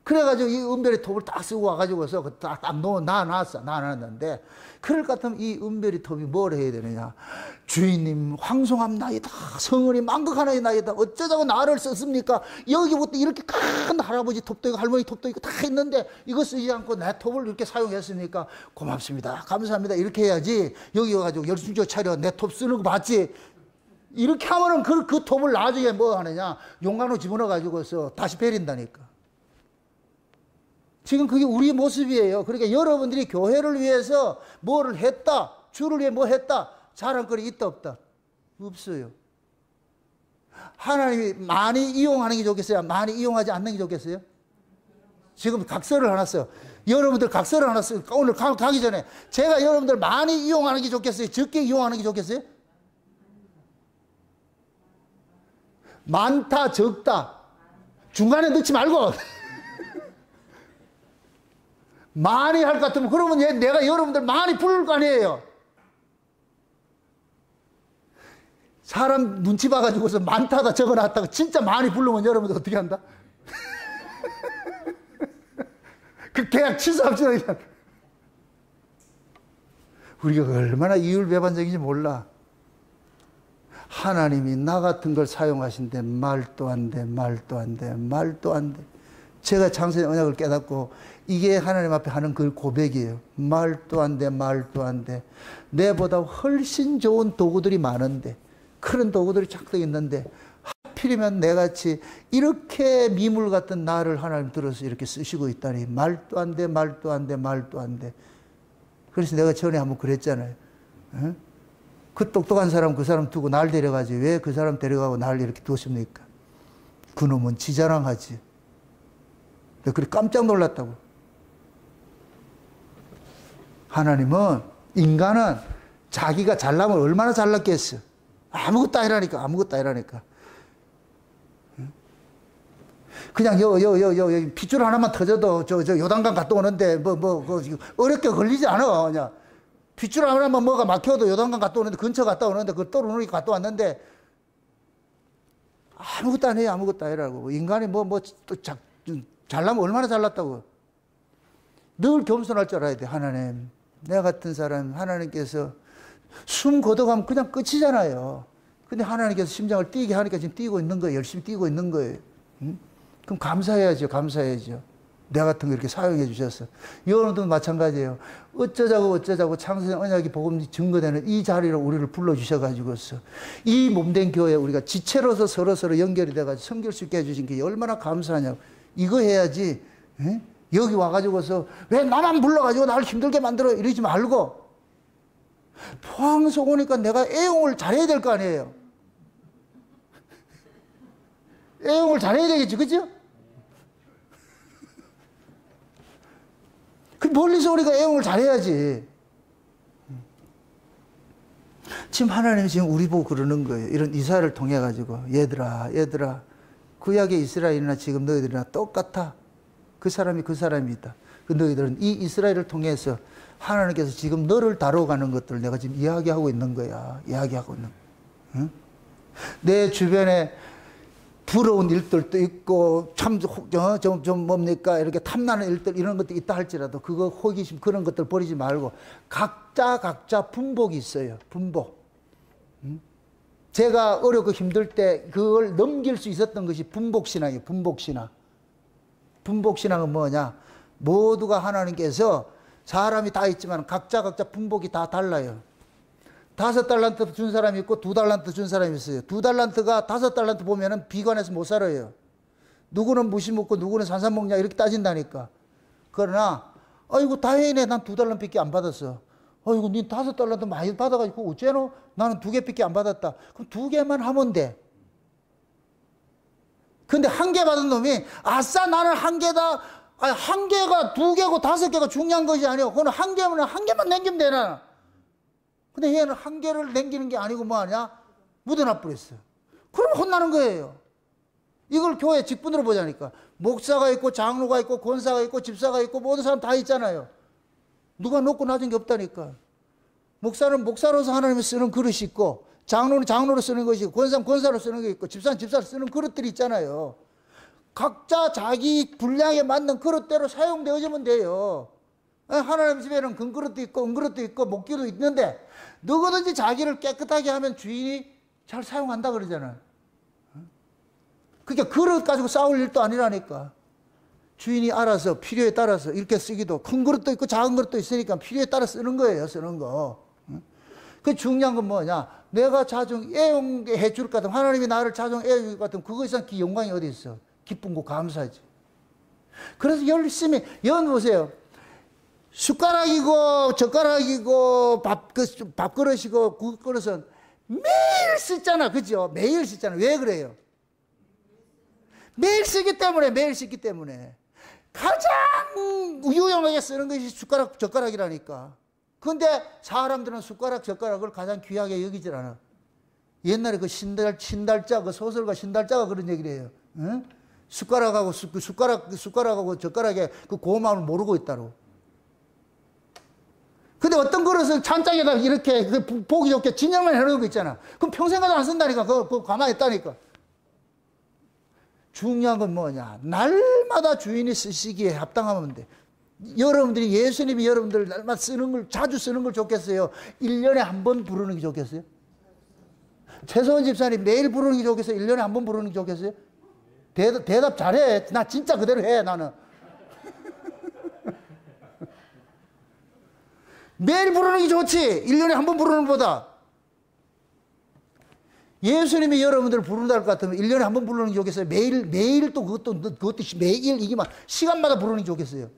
그래가지고 이 은별이 톱을 딱 쓰고 와가지고서 딱 놔놨는데, 그럴 것 같으면 이 은별이 톱이 뭘 해야 되느냐. 주인님, 황송합나이다. 성은이 망극하나이다. 어쩌자고 나를 썼습니까? 여기부터 이렇게 큰 할아버지 톱도 있고 할머니 톱도 있고 다 있는데 이거 쓰지 않고 내 톱을 이렇게 사용했으니까 고맙습니다. 감사합니다. 이렇게 해야지. 여기 와가지고 열심히 차려. 내 톱 쓰는 거 봤지? 이렇게 하면은 그 톱을 나중에 뭐 하느냐. 용광로 집어넣어가지고서 다시 베린다니까. 지금 그게 우리 모습이에요. 그러니까 여러분들이 교회를 위해서 뭐를 했다, 주를 위해 뭐 했다, 자랑거리 있다 없다? 없어요. 하나님이 많이 이용하는 게 좋겠어요? 많이 이용하지 않는 게 좋겠어요? 지금 각서를 하나 써요. 여러분들 각서를 하나 써요. 오늘 가기 전에 제가 여러분들 많이 이용하는 게 좋겠어요? 적게 이용하는 게 좋겠어요? 많다, 적다. 중간에 넣지 말고. 많이 할 것 같으면 그러면 내가 여러분들 많이 부를 거 아니에요. 사람 눈치 봐가지고서 많다가 적어놨다가 진짜 많이 부르면 여러분들 어떻게 한다? 그 계약 취소합시다. 우리가 얼마나 이율배반적인지 몰라. 하나님이 나 같은 걸 사용하신데 말도 안 돼, 말도 안 돼, 말도 안 돼. 제가 창세의 언약을 깨닫고 이게 하나님 앞에 하는 그 고백이에요. 말도 안 돼, 말도 안 돼. 내보다 훨씬 좋은 도구들이 많은데, 그런 도구들이 착득 있는데 하필이면 내같이 이렇게 미물 같은 나를 하나님 들어서 이렇게 쓰시고 있다니 말도 안 돼, 말도 안 돼, 말도 안 돼. 그래서 내가 전에 한번 그랬잖아요. 어? 그 똑똑한 사람 그 사람 두고 날 데려가지 왜 그 사람 데려가고 날 이렇게 두었습니까? 그놈은 지자랑하지. 그래 깜짝 놀랐다고. 하나님은, 인간은 자기가 잘나면 얼마나 잘났겠어. 아무것도 아니라니까, 아무것도 아니라니까. 그냥 핏줄 하나만 터져도 저 요단강 갔다 오는데 어렵게 걸리지 않아. 그냥 핏줄 하나만 뭐가 막혀도 요단강 갔다 오는데 근처 갔다 오는데 그걸 떠오르니 갔다 왔는데 아무것도 아니에요. 아무것도 아니라고. 인간이 잘나면 얼마나 잘났다고. 늘 겸손할 줄 알아야 돼. 하나님, 내 같은 사람 하나님께서 숨 걷어가면 그냥 끝이잖아요. 근데 하나님께서 심장을 뛰게 하니까 지금 뛰고 있는 거예요. 열심히 뛰고 있는 거예요. 응? 그럼 감사해야죠. 감사해야죠. 내 같은 거 이렇게 사용해 주셔서. 여러분도 마찬가지예요. 어쩌자고 창세의 언약이 복음 증거되는 이 자리로 우리를 불러주셔가지고서 이 몸된 교회에 우리가 지체로서 서로 연결이 돼가지고 섬길 수 있게 해주신 게 얼마나 감사하냐고. 이거 해야지. 에? 여기 와가지고서 왜 나만 불러가지고 나를 힘들게 만들어 이러지 말고 포항서 오니까 내가 애용을 잘해야 될 거 아니에요. 애용을 잘해야 되겠지, 그죠? 그 멀리서 우리가 애용을 잘해야지. 지금 하나님이 지금 우리 보고 그러는 거예요. 이런 이사를 통해 가지고 얘들아 구약의 이스라엘이나 지금 너희들이나 똑같아. 그 사람이 그 사람이다. 그 너희들은 이 이스라엘을 통해서 하나님께서 지금 너를 다뤄가는 것들을 내가 지금 이야기하고 있는 거야. 이야기하고 있는 거야. 응? 내 주변에 부러운 일들도 있고 좀 뭡니까 이렇게 탐나는 일들 이런 것도 있다 할지라도 그거 호기심 그런 것들 버리지 말고 각자 분복이 있어요. 분복. 응? 제가 어렵고 힘들 때 그걸 넘길 수 있었던 것이 분복신앙이에요. 분복신앙. 분복신앙은 뭐냐? 모두가 하나님께서 사람이 다 있지만 각자 분복이 다 달라요. 5달란트 준 사람이 있고 2달란트 준 사람이 있어요. 2달란트가 5달란트 보면은 비관해서 못 살아요. 누구는 무시 먹고 누구는 산삼 먹냐 이렇게 따진다니까. 그러나 아이고 다행이네 난 2달란트밖에 안 받았어. 아이고 니 5달란트 많이 받아가지고 어째노? 나는 2개밖에 안 받았다. 그럼 2개만 하면 돼. 근데 1개 받은 놈이 아싸 나는 1개다. 아니 1개가 2개고 5개가 중요한 것이 아니고 그거는 1개만 남기면 되나. 근데 얘는 1개를 남기는 게 아니고 뭐하냐? 묻어놔 버렸어. 그럼 혼나는 거예요. 이걸 교회 직분으로 보자니까. 목사가 있고 장로가 있고 권사가 있고 집사가 있고 모든 사람 다 있잖아요. 누가 놓고 놔준 게 없다니까. 목사는 목사로서 하나님이 쓰는 그릇이 있고 장로는 장로로 쓰는 것이 있고 권사는 권사로 쓰는 게 있고 집사는 집사로 쓰는 그릇들이 있잖아요. 각자 자기 분량에 맞는 그릇대로 사용되어지면 돼요. 하나님 집에는 금그릇도 있고 은그릇도 있고 목기도 있는데 누구든지 자기를 깨끗하게 하면 주인이 잘 사용한다 그러잖아요. 그러니까 그릇 가지고 싸울 일도 아니라니까. 주인이 알아서 필요에 따라서 이렇게 쓰기도, 큰 그릇도 있고 작은 그릇도 있으니까 필요에 따라 쓰는 거예요. 쓰는 거. 그 중요한 건 뭐냐, 내가 자정 애용해 줄 것 같으면, 하나님이 나를 자정 애용해 줄 것 같으면 그거 이상 영광이 어디 있어. 기쁨고 감사하지. 그래서 열심히, 여러분 보세요. 숟가락이고 젓가락이고 밥그릇이고 국그릇은 매일 쓰잖아. 그죠? 매일 쓰잖아. 왜 그래요? 매일 쓰기 때문에, 매일 쓰기 때문에. 가장 유용하게 쓰는 것이 숟가락, 젓가락이라니까. 근데 사람들은 숟가락, 젓가락을 가장 귀하게 여기질 않아. 옛날에 그 신달자, 그 소설가 신달자가 그런 얘기를 해요. 응? 숟가락하고 젓가락의 그 고마움을 모르고 있다고. 근데 어떤 그릇을 찬장에다 이렇게 보기 좋게 진열만 해놓은 거 있잖아. 그럼 평생 가도 안 쓴다니까. 그거 가만히 있다니까. 중요한 건 뭐냐, 날마다 주인이 쓰시기에 합당하면 돼. 여러분들이, 예수님이 여러분들 날마다 쓰는 걸, 자주 쓰는 걸 좋겠어요? 1년에 한 번 부르는 게 좋겠어요? 최소원 집사님 매일 부르는 게 좋겠어요? 1년에 한 번 부르는 게 좋겠어요? 대답 잘해. 나 진짜 그대로 해, 나는. 매일 부르는 게 좋지, 1년에 한 번 부르는 것보다. 예수님이 여러분들을 부른다 할 것 같으면 1년에 한 번 부르는 게 좋겠어요? 매일 또 그것도 매일 이게 막 시간마다 부르는 게 좋겠어요?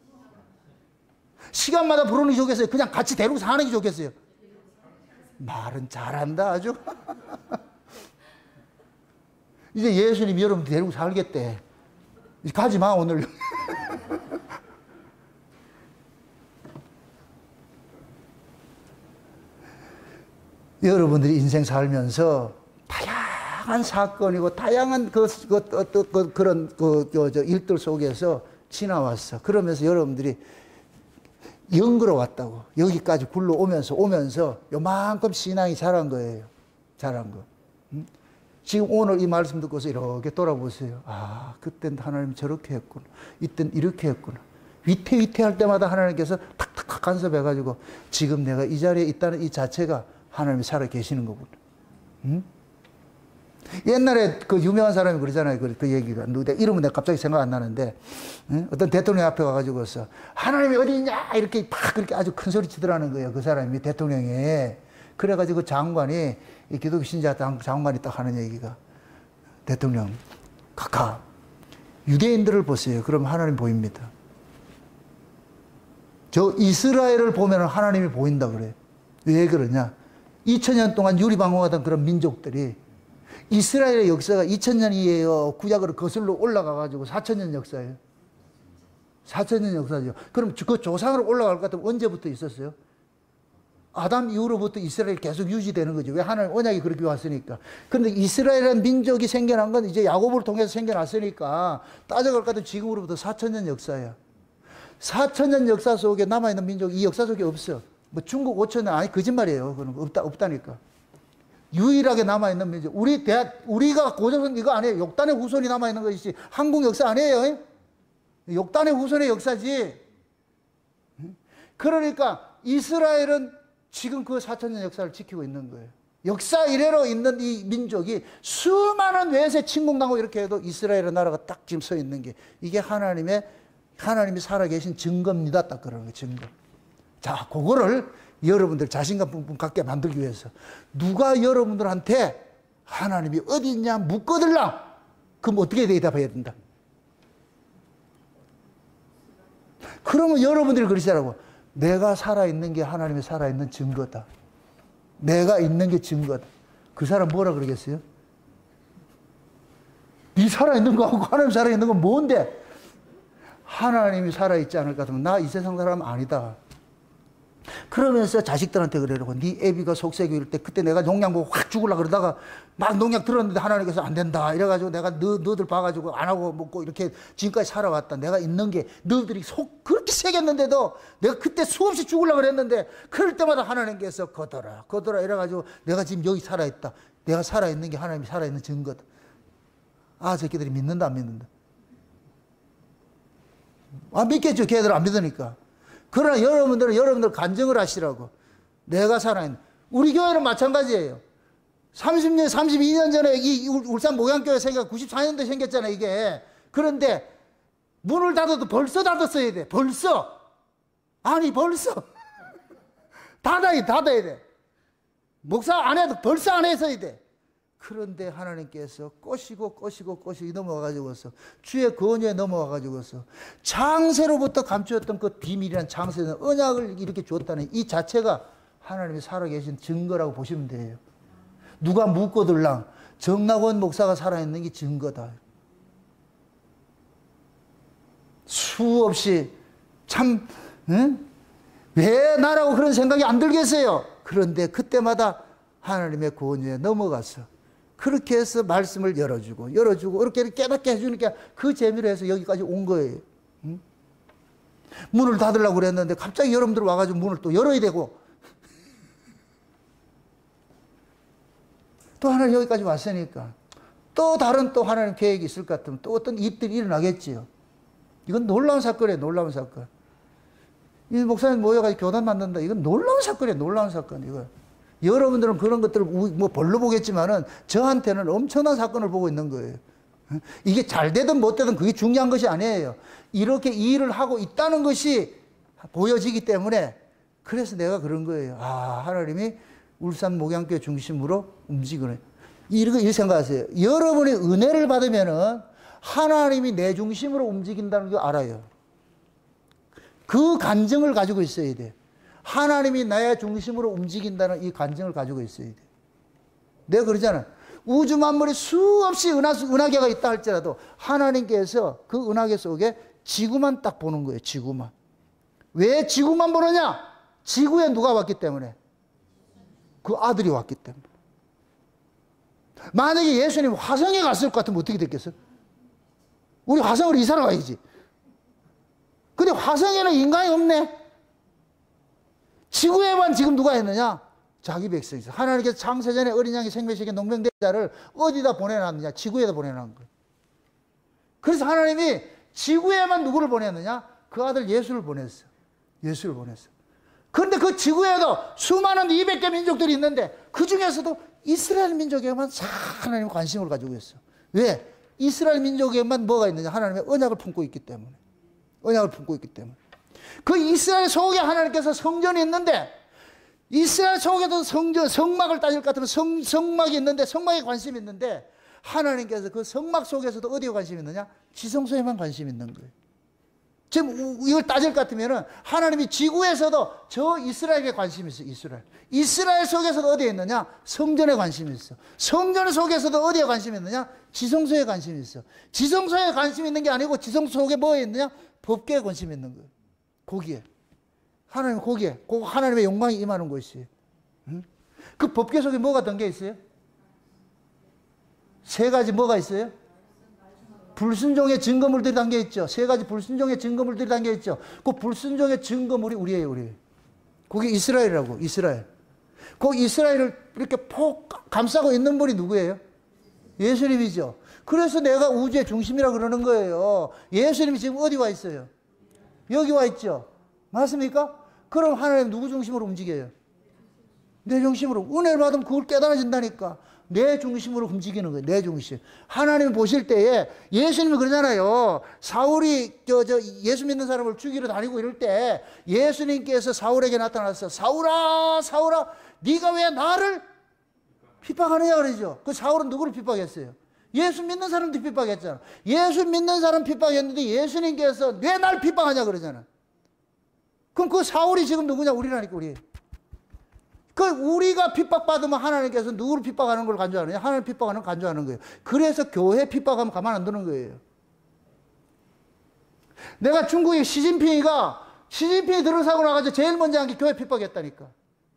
시간마다 부르는 게 좋겠어요? 그냥 같이 데리고 사는 게 좋겠어요? 말은 잘한다, 아주. 이제 예수님이 여러분들 데리고 살겠대. 가지 마, 오늘. 여러분들이 인생 살면서 다양한 사건이고 다양한 그런 일들 속에서 지나왔어. 그러면서 여러분들이 연구로 왔다고. 여기까지 굴러오면서 요만큼 신앙이 자란 거예요. 자란 거. 지금 오늘 이 말씀 듣고서 이렇게 돌아보세요. 아, 그땐 하나님 저렇게 했구나. 이땐 이렇게 했구나. 위태할 때마다 하나님께서 탁탁탁 간섭해가지고 지금 내가 이 자리에 있다는 이 자체가 하나님이 살아 계시는 거구나. 응? 옛날에 그 유명한 사람이 그러잖아요. 그 얘기가. 이름은 내가 갑자기 생각 안 나는데, 응? 어떤 대통령 앞에 가가지고서 하나님이 어디 있냐? 이렇게 팍 그렇게 아주 큰 소리 치더라는 거예요. 그 사람이, 대통령이. 그래가지고 그 장관이, 이 기독교 신자 장관이 딱 하는 얘기가, 대통령, 각하, 유대인들을 보세요. 그럼 하나님 보입니다. 저 이스라엘을 보면 하나님이 보인다 그래요. 왜 그러냐? 2000년 동안 유리방황하던 그런 민족들이, 이스라엘의 역사가 2000년이에요. 구약으로 거슬러 올라가가지고 4000년 역사예요. 4000년 역사죠. 그럼 그 조상으로 올라갈 것 같으면 언제부터 있었어요? 아담 이후로부터 이스라엘이 계속 유지되는 거죠. 왜? 하나님 언약이 그렇게 왔으니까. 그런데 이스라엘이라는 민족이 생겨난 건 이제 야곱을 통해서 생겨났으니까 따져갈 것 같으면 지금으로부터 4000년 역사예요. 4000년 역사 속에 남아있는 민족이 이 역사 속에 없어. 뭐 중국 5000년, 아니 거짓말이에요. 그런 거 없다니까. 유일하게 남아있는 민족. 우리가 고조선 이거 아니에요. 욕단의 후손이 남아있는 것이지 한국 역사 아니에요. 욕단의 후손의 역사지. 그러니까 이스라엘은 지금 그 4000년 역사를 지키고 있는 거예요. 역사 이래로 있는 이 민족이 수많은 외세 침공당하고 이렇게 해도 이스라엘의 나라가 딱 지금 서 있는 게, 이게 하나님이 살아계신 증거입니다. 딱 그러는 거예요. 증거. 자, 그거를 여러분들 자신감 뿜뿜 갖게 만들기 위해서 누가 여러분들한테 하나님이 어디 있냐 묻거들라, 그럼 어떻게 대답해야 된다? 그러면 여러분들이 그러시더라고. 내가 살아있는 게 하나님이 살아있는 증거다. 내가 있는 게 증거다. 그 사람 뭐라 그러겠어요? 네 살아있는 거하고 하나님 살아있는 건 뭔데? 하나님이 살아있지 않을 것 같으면 나 이 세상 사람 아니다. 그러면서 자식들한테 그러라고. 네 애비가 속세교일 때 그때 내가 농약 보고 확 죽으려고 그러다가 막 농약 들었는데 하나님께서 안 된다 이래가지고 내가 너들 봐가지고 안 하고 먹고 이렇게 지금까지 살아왔다. 내가 있는 게 너희들이 속 그렇게 새겼는데도 내가 그때 수없이 죽으려고 그랬는데 그럴 때마다 하나님께서 거둬라 이래가지고 내가 지금 여기 살아있다. 내가 살아있는 게 하나님이 살아있는 증거다. 아, 새끼들이 믿는다 안 믿는다? 안 믿겠죠. 걔들 안 믿으니까. 그러나 여러분들 간증을 하시라고. 내가 살아있는. 우리 교회는 마찬가지예요. 30년, 32년 전에 이 울산 목양교회 94년도에 생겼잖아요, 이게. 그런데 문을 닫아도 벌써 닫았어야 돼. 벌써. 아니, 벌써. 닫아야 돼. 목사 안 해도 벌써 안 했어야 돼. 그런데 하나님께서 꼬시고 넘어와가지고서 주의 권위에 넘어와가지고서 장세로부터 감추었던 그 비밀이란 장세는 언약을 이렇게 줬다는 이 자체가 하나님이 살아계신 증거라고 보시면 돼요. 누가 묻고들랑 정낙원 목사가 살아있는 게 증거다. 수없이 참 왜 나라고 그런 생각이 안 들겠어요. 그런데 그때마다 하나님의 권위에 넘어가서 그렇게 해서 말씀을 열어주고 이렇게 깨닫게 해주니까 그 재미로 해서 여기까지 온 거예요. 문을 닫으려고 그랬는데 갑자기 여러분들 와가지고 문을 또 열어야 되고 또 하나님 여기까지 왔으니까 또 다른 또 하나님 계획이 있을 것 같으면 또 어떤 일들이 일어나겠지요. 이건 놀라운 사건이에요. 놀라운 사건. 이 목사님 모여가지고 교단 만든다. 이건 놀라운 사건이에요. 놀라운 사건. 이거. 여러분들은 그런 것들을 뭐 벌로 보겠지만은 저한테는 엄청난 사건을 보고 있는 거예요. 이게 잘 되든 못 되든 그게 중요한 것이 아니에요. 이렇게 일을 하고 있다는 것이 보여지기 때문에 그래서 내가 그런 거예요. 아, 하나님이 울산 목양교회 중심으로 움직이네. 이렇게 생각하세요. 여러분이 은혜를 받으면은 하나님이 내 중심으로 움직인다는 걸 알아요. 그 간증을 가지고 있어야 돼. 하나님이 나의 중심으로 움직인다는 이 간증을 가지고 있어야 돼. 내가 그러잖아. 우주 만물이 수없이 은하계가 있다 할지라도 하나님께서 그 은하계 속에 지구만 딱 보는 거예요. 지구만. 왜 지구만 보느냐? 지구에 누가 왔기 때문에. 그 아들이 왔기 때문에. 만약에 예수님 화성에 갔을 것 같으면 어떻게 됐겠어? 우리 화성으로 이사를 가야지. 근데 화성에는 인간이 없네. 지구에만 지금 누가 했느냐? 자기 백성이 있어. 하나님께서 창세전에 어린 양의 생명식의 농명대자를 어디다 보내놨느냐? 지구에다 보내놓은 거예요. 그래서 하나님이 지구에만 누구를 보냈느냐? 그 아들 예수를 보냈어. 예수를 보냈어. 그런데 그 지구에도 수많은 200개 민족들이 있는데 그 중에서도 이스라엘 민족에만 하나님 관심을 가지고 있어. 왜? 이스라엘 민족에만 뭐가 있느냐? 하나님의 언약을 품고 있기 때문에. 언약을 품고 있기 때문에. 그 이스라엘 속에 하나님께서 성전이 있는데 이스라엘 속에도 성막을 따질 것 같으면 성막이 있는데 성막에 관심이 있는데 하나님께서 그 성막 속에서도 어디에 관심이 있느냐? 지성소에만 관심이 있는 거예요. 지금 이걸 따질 것 같으면 하나님이 지구에서도 저 이스라엘에 관심이 있어. 이스라엘 속에서도 어디에 있느냐? 성전에 관심이 있어. 성전 속에서도 어디에 관심이 있느냐? 지성소에 관심이 있어. 지성소에 관심이 있는 게 아니고 지성소 속에 뭐에 있느냐? 법궤에 관심이 있는 거예요. 거기에. 하나님 거기에. 그 하나님의 영광이 임하는 곳이에요. 응? 그 법궤 속에 뭐가 담겨 있어요? 세 가지 뭐가 있어요? 불순종의 증거물들이 담겨 있죠. 세 가지 불순종의 증거물들이 담겨 있죠. 그 불순종의 증거물이 우리예요, 우리. 그게 이스라엘이라고, 이스라엘. 그 이스라엘을 이렇게 폭 감싸고 있는 분이 누구예요? 예수님이죠. 그래서 내가 우주의 중심이라고 그러는 거예요. 예수님이 지금 어디 와 있어요? 여기 와 있죠. 맞습니까? 그럼 하나님 누구 중심으로 움직여요? 내 중심으로. 은혜를 받으면 그걸 깨달아진다니까. 내 중심으로 움직이는 거예요. 내 중심. 하나님이 보실 때에 예수님이 그러잖아요. 사울이 예수 믿는 사람을 죽이러 다니고 이럴 때 예수님께서 사울에게 나타나서 사울아 사울아 네가 왜 나를 핍박하느냐 그러죠. 그 사울은 누구를 핍박했어요? 예수 믿는 사람도 핍박했잖아. 예수 믿는 사람 핍박했는데 예수님께서 왜 날 핍박하냐 그러잖아. 그럼 그 사울이 지금 누구냐? 우리라니까 우리. 그 우리가 핍박받으면 하나님께서 누구를 핍박하는 걸 간주하느냐? 하나님 핍박하는 걸 간주하는 거예요. 그래서 교회 핍박하면 가만 안 두는 거예요. 내가 중국의 시진핑이 들어서고 나가지고 제일 먼저 한 게 교회 핍박했다니까.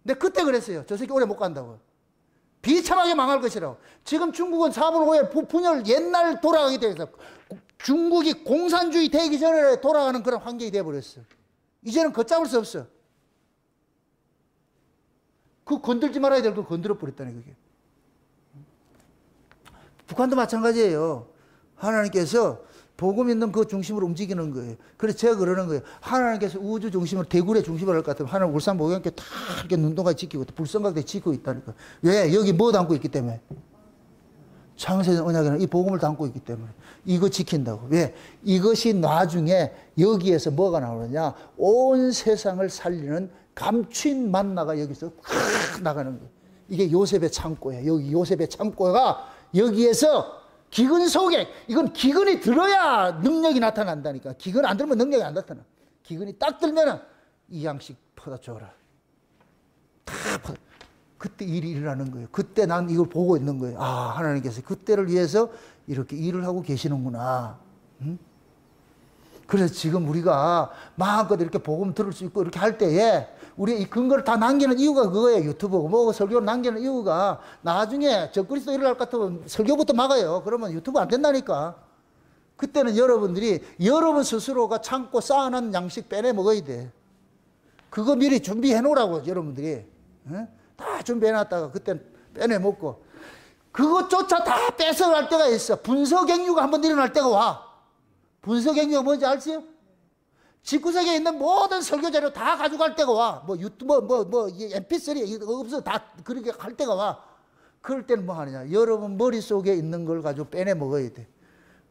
근데 그때 그랬어요. 저 새끼 오래 못 간다고. 비참하게 망할 것이라고. 지금 중국은 4분 후에 분열 옛날 돌아가게 되어서 중국이 공산주의 되기 전에 돌아가는 그런 환경이 되어버렸어. 이제는 걷잡을 수 없어. 그 건들지 말아야 될 걸 건드려 버렸다네, 그게. 북한도 마찬가지예요. 하나님께서 복음 있는 그 중심으로 움직이는 거예요. 그래서 제가 그러는 거예요. 하나님께서 우주 중심으로 대굴의 중심을 할 것 같으면 하나님 울산 목양교 다 이렇게 눈동같이 지키고 불성각대 지키고 있다니까. 왜? 여기 뭐 담고 있기 때문에. 창세전 언약에는 이 복음을 담고 있기 때문에 이거 지킨다고. 왜? 이것이 나중에 여기에서 뭐가 나오느냐? 온 세상을 살리는 감추인 만나가 여기서 확 나가는 거예요. 이게 요셉의 창고예요. 여기 요셉의 창고가 여기에서 기근 속에, 이건 기근이 들어야 능력이 나타난다니까. 기근 안 들면 능력이 안 나타나. 기근이 딱 들면은 이 양식 퍼다 줘라. 다 퍼다. 그때 일이 일어나는 거예요. 그때 난 이걸 보고 있는 거예요. 아, 하나님께서 그때를 위해서 이렇게 일을 하고 계시는구나. 응? 그래서 지금 우리가 마음껏 이렇게 복음 들을 수 있고 이렇게 할 때에 우리 이 근거를 다 남기는 이유가 그거예요. 유튜브 뭐 설교를 남기는 이유가 나중에 적그리스도 일어날 것 같으면 설교부터 막아요. 그러면 유튜브 안 된다니까. 그때는 여러분들이 여러분 스스로가 참고 쌓아놓은 양식 빼내 먹어야 돼. 그거 미리 준비해 놓으라고 여러분들이. 응? 다 준비해놨다가 그때 빼내 먹고 그것조차 다 뺏어갈 때가 있어. 분서갱유가 한번 일어날 때가 와. 분서갱유가 뭔지 알지요? 집구석에 있는 모든 설교자료 다 가져갈 때가 와. 뭐 유튜브 mp3 이거 없어 다 그렇게 할 때가 와. 그럴 때는 뭐 하느냐? 여러분 머릿속에 있는 걸 가지고 빼내 먹어야 돼.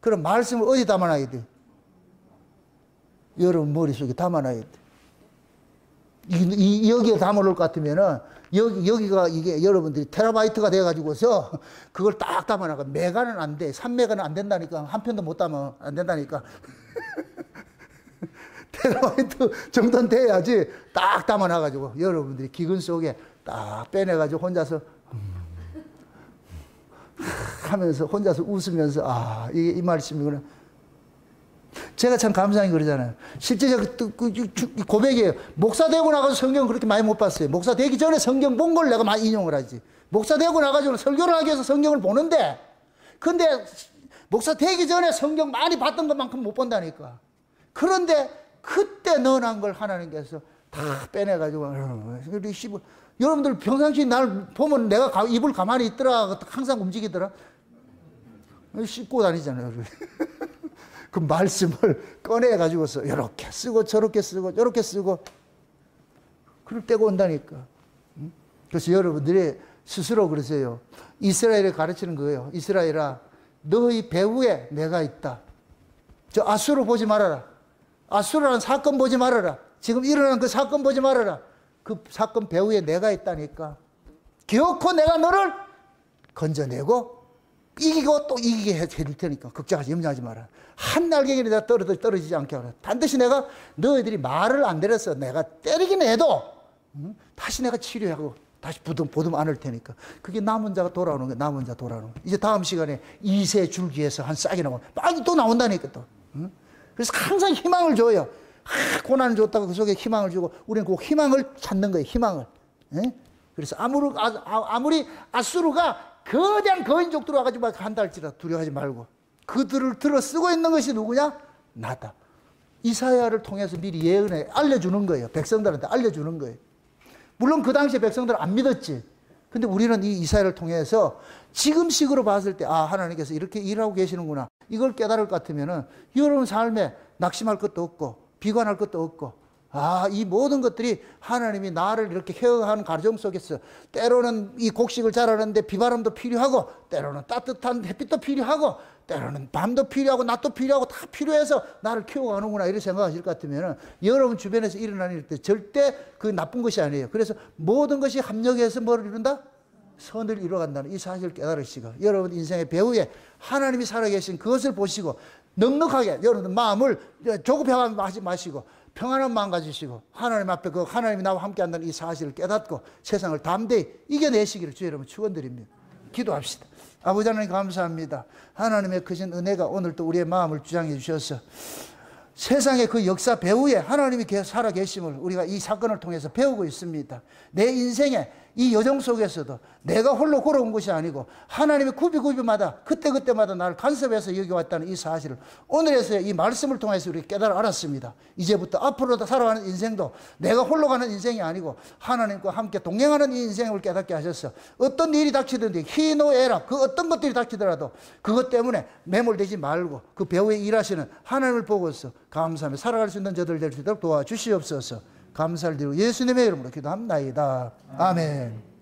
그럼 말씀을 어디 담아놔야 돼? 여러분 머릿속에 담아놔야 돼. 여기에 담아놓을 것 같으면은 여기가 이게 여러분들이 테라바이트가 돼가지고서 그걸 딱 담아놔가 메가는 안 돼. 3메가는 안 된다니까. 한 편도 못 담아. 안 된다니까. 테라바이트 정도는 돼야지 딱 담아놔가지고 여러분들이 기근 속에 딱 빼내가지고 혼자서 하면서 혼자서 웃으면서 아 이게 이 말씀이구나. 제가 참 감사히 그러잖아요. 실제 제가 고백이에요. 목사 되고 나가서 성경 그렇게 많이 못 봤어요. 목사 되기 전에 성경 본 걸 내가 많이 인용을 하지. 목사 되고 나가지고 설교를 하기 위해서 성경을 보는데 근데 목사 되기 전에 성경 많이 봤던 것만큼 못 본다니까. 그런데 그때 넣어놓은 걸 하나님께서 다 빼내가지고 여러분들 평상시 날 보면 내가 입을 가만히 있더라. 항상 움직이더라. 씹고 다니잖아요. 그 말씀을 꺼내가지고서 이렇게 쓰고 저렇게 쓰고 이렇게 쓰고 그럴 때가 온다니까. 그래서 여러분들이 스스로 그러세요. 이스라엘에 가르치는 거예요. 이스라엘아 너희 배후에 내가 있다. 저 아수르 보지 말아라. 아수르라는 사건 보지 말아라. 지금 일어난 그 사건 보지 말아라. 그 사건 배후에 내가 있다니까. 결코 내가 너를 건져내고 이기고 또 이기게 해줄 테니까 걱정하지 염려하지 마라. 한 날개기나 떨어지지 않게 하라. 반드시 내가 너희들이 말을 안 들어서 내가 때리긴 해도 다시 내가 치료하고 다시 보듬 안을 테니까. 그게 남은 자가 돌아오는 거야. 남은 자 돌아오는 거야. 이제 다음 시간에 이세 줄기에서 한 싹이 나오고 많이 또 나온다니까 또. 그래서 항상 희망을 줘요. 고난을 줬다가 그 속에 희망을 주고 우리는 그 희망을 찾는 거예요. 희망을. 그래서 아무리 아수르가 거대한 거인족 들어와가지고 막 한다 할지라도 두려워하지 말고 그들을 들어 쓰고 있는 것이 누구냐? 나다. 이사야를 통해서 미리 예언해 알려주는 거예요. 백성들한테 알려주는 거예요. 물론 그 당시에 백성들은 안 믿었지. 근데 우리는 이 이사야를 통해서 지금식으로 봤을 때 아 하나님께서 이렇게 일하고 계시는구나. 이걸 깨달을 것 같으면은 여러분 삶에 낙심할 것도 없고 비관할 것도 없고 아, 이 모든 것들이 하나님이 나를 이렇게 헤어가는 가정 속에서 때로는 이 곡식을 자라는데 비바람도 필요하고 때로는 따뜻한 햇빛도 필요하고 때로는 밤도 필요하고 낮도 필요하고 다 필요해서 나를 키워가는구나 이렇게 생각하실 것 같으면 여러분 주변에서 일어나는 일 때 절대 그 나쁜 것이 아니에요. 그래서 모든 것이 합력해서 뭐를 이룬다? 선을 이루어간다는 이 사실을 깨달으시고 여러분 인생의 배후에 하나님이 살아계신 그것을 보시고 넉넉하게 여러분 마음을 조급해하지 마시고 평안한 마음 가지시고 하나님 앞에 그 하나님이 나와 함께 한다는 이 사실을 깨닫고 세상을 담대히 이겨내시기를 주의 여러분 축원드립니다. 기도합시다. 아버지 하나님 감사합니다. 하나님의 크신 은혜가 오늘 또 우리의 마음을 주장해 주셔서 세상의 그 역사 배후에 하나님이 살아 계심을 우리가 이 사건을 통해서 배우고 있습니다. 내 인생에 이 여정 속에서도 내가 홀로 걸어온 것이 아니고 하나님이 구비구비마다 그때그때마다 나를 간섭해서 여기 왔다는 이 사실을 오늘에서의 이 말씀을 통해서 우리 깨달아 알았습니다. 이제부터 앞으로 살아가는 인생도 내가 홀로 가는 인생이 아니고 하나님과 함께 동행하는 이 인생을 깨닫게 하셔서 어떤 일이 닥치든지 희노애락 그 어떤 것들이 닥치더라도 그것 때문에 매몰되지 말고 그 배후에 일하시는 하나님을 보고서 감사하며 살아갈 수 있는 저들 될 수 있도록 도와주시옵소서. 감사를 드리고 예수님의 이름으로 기도합나이다. 아멘.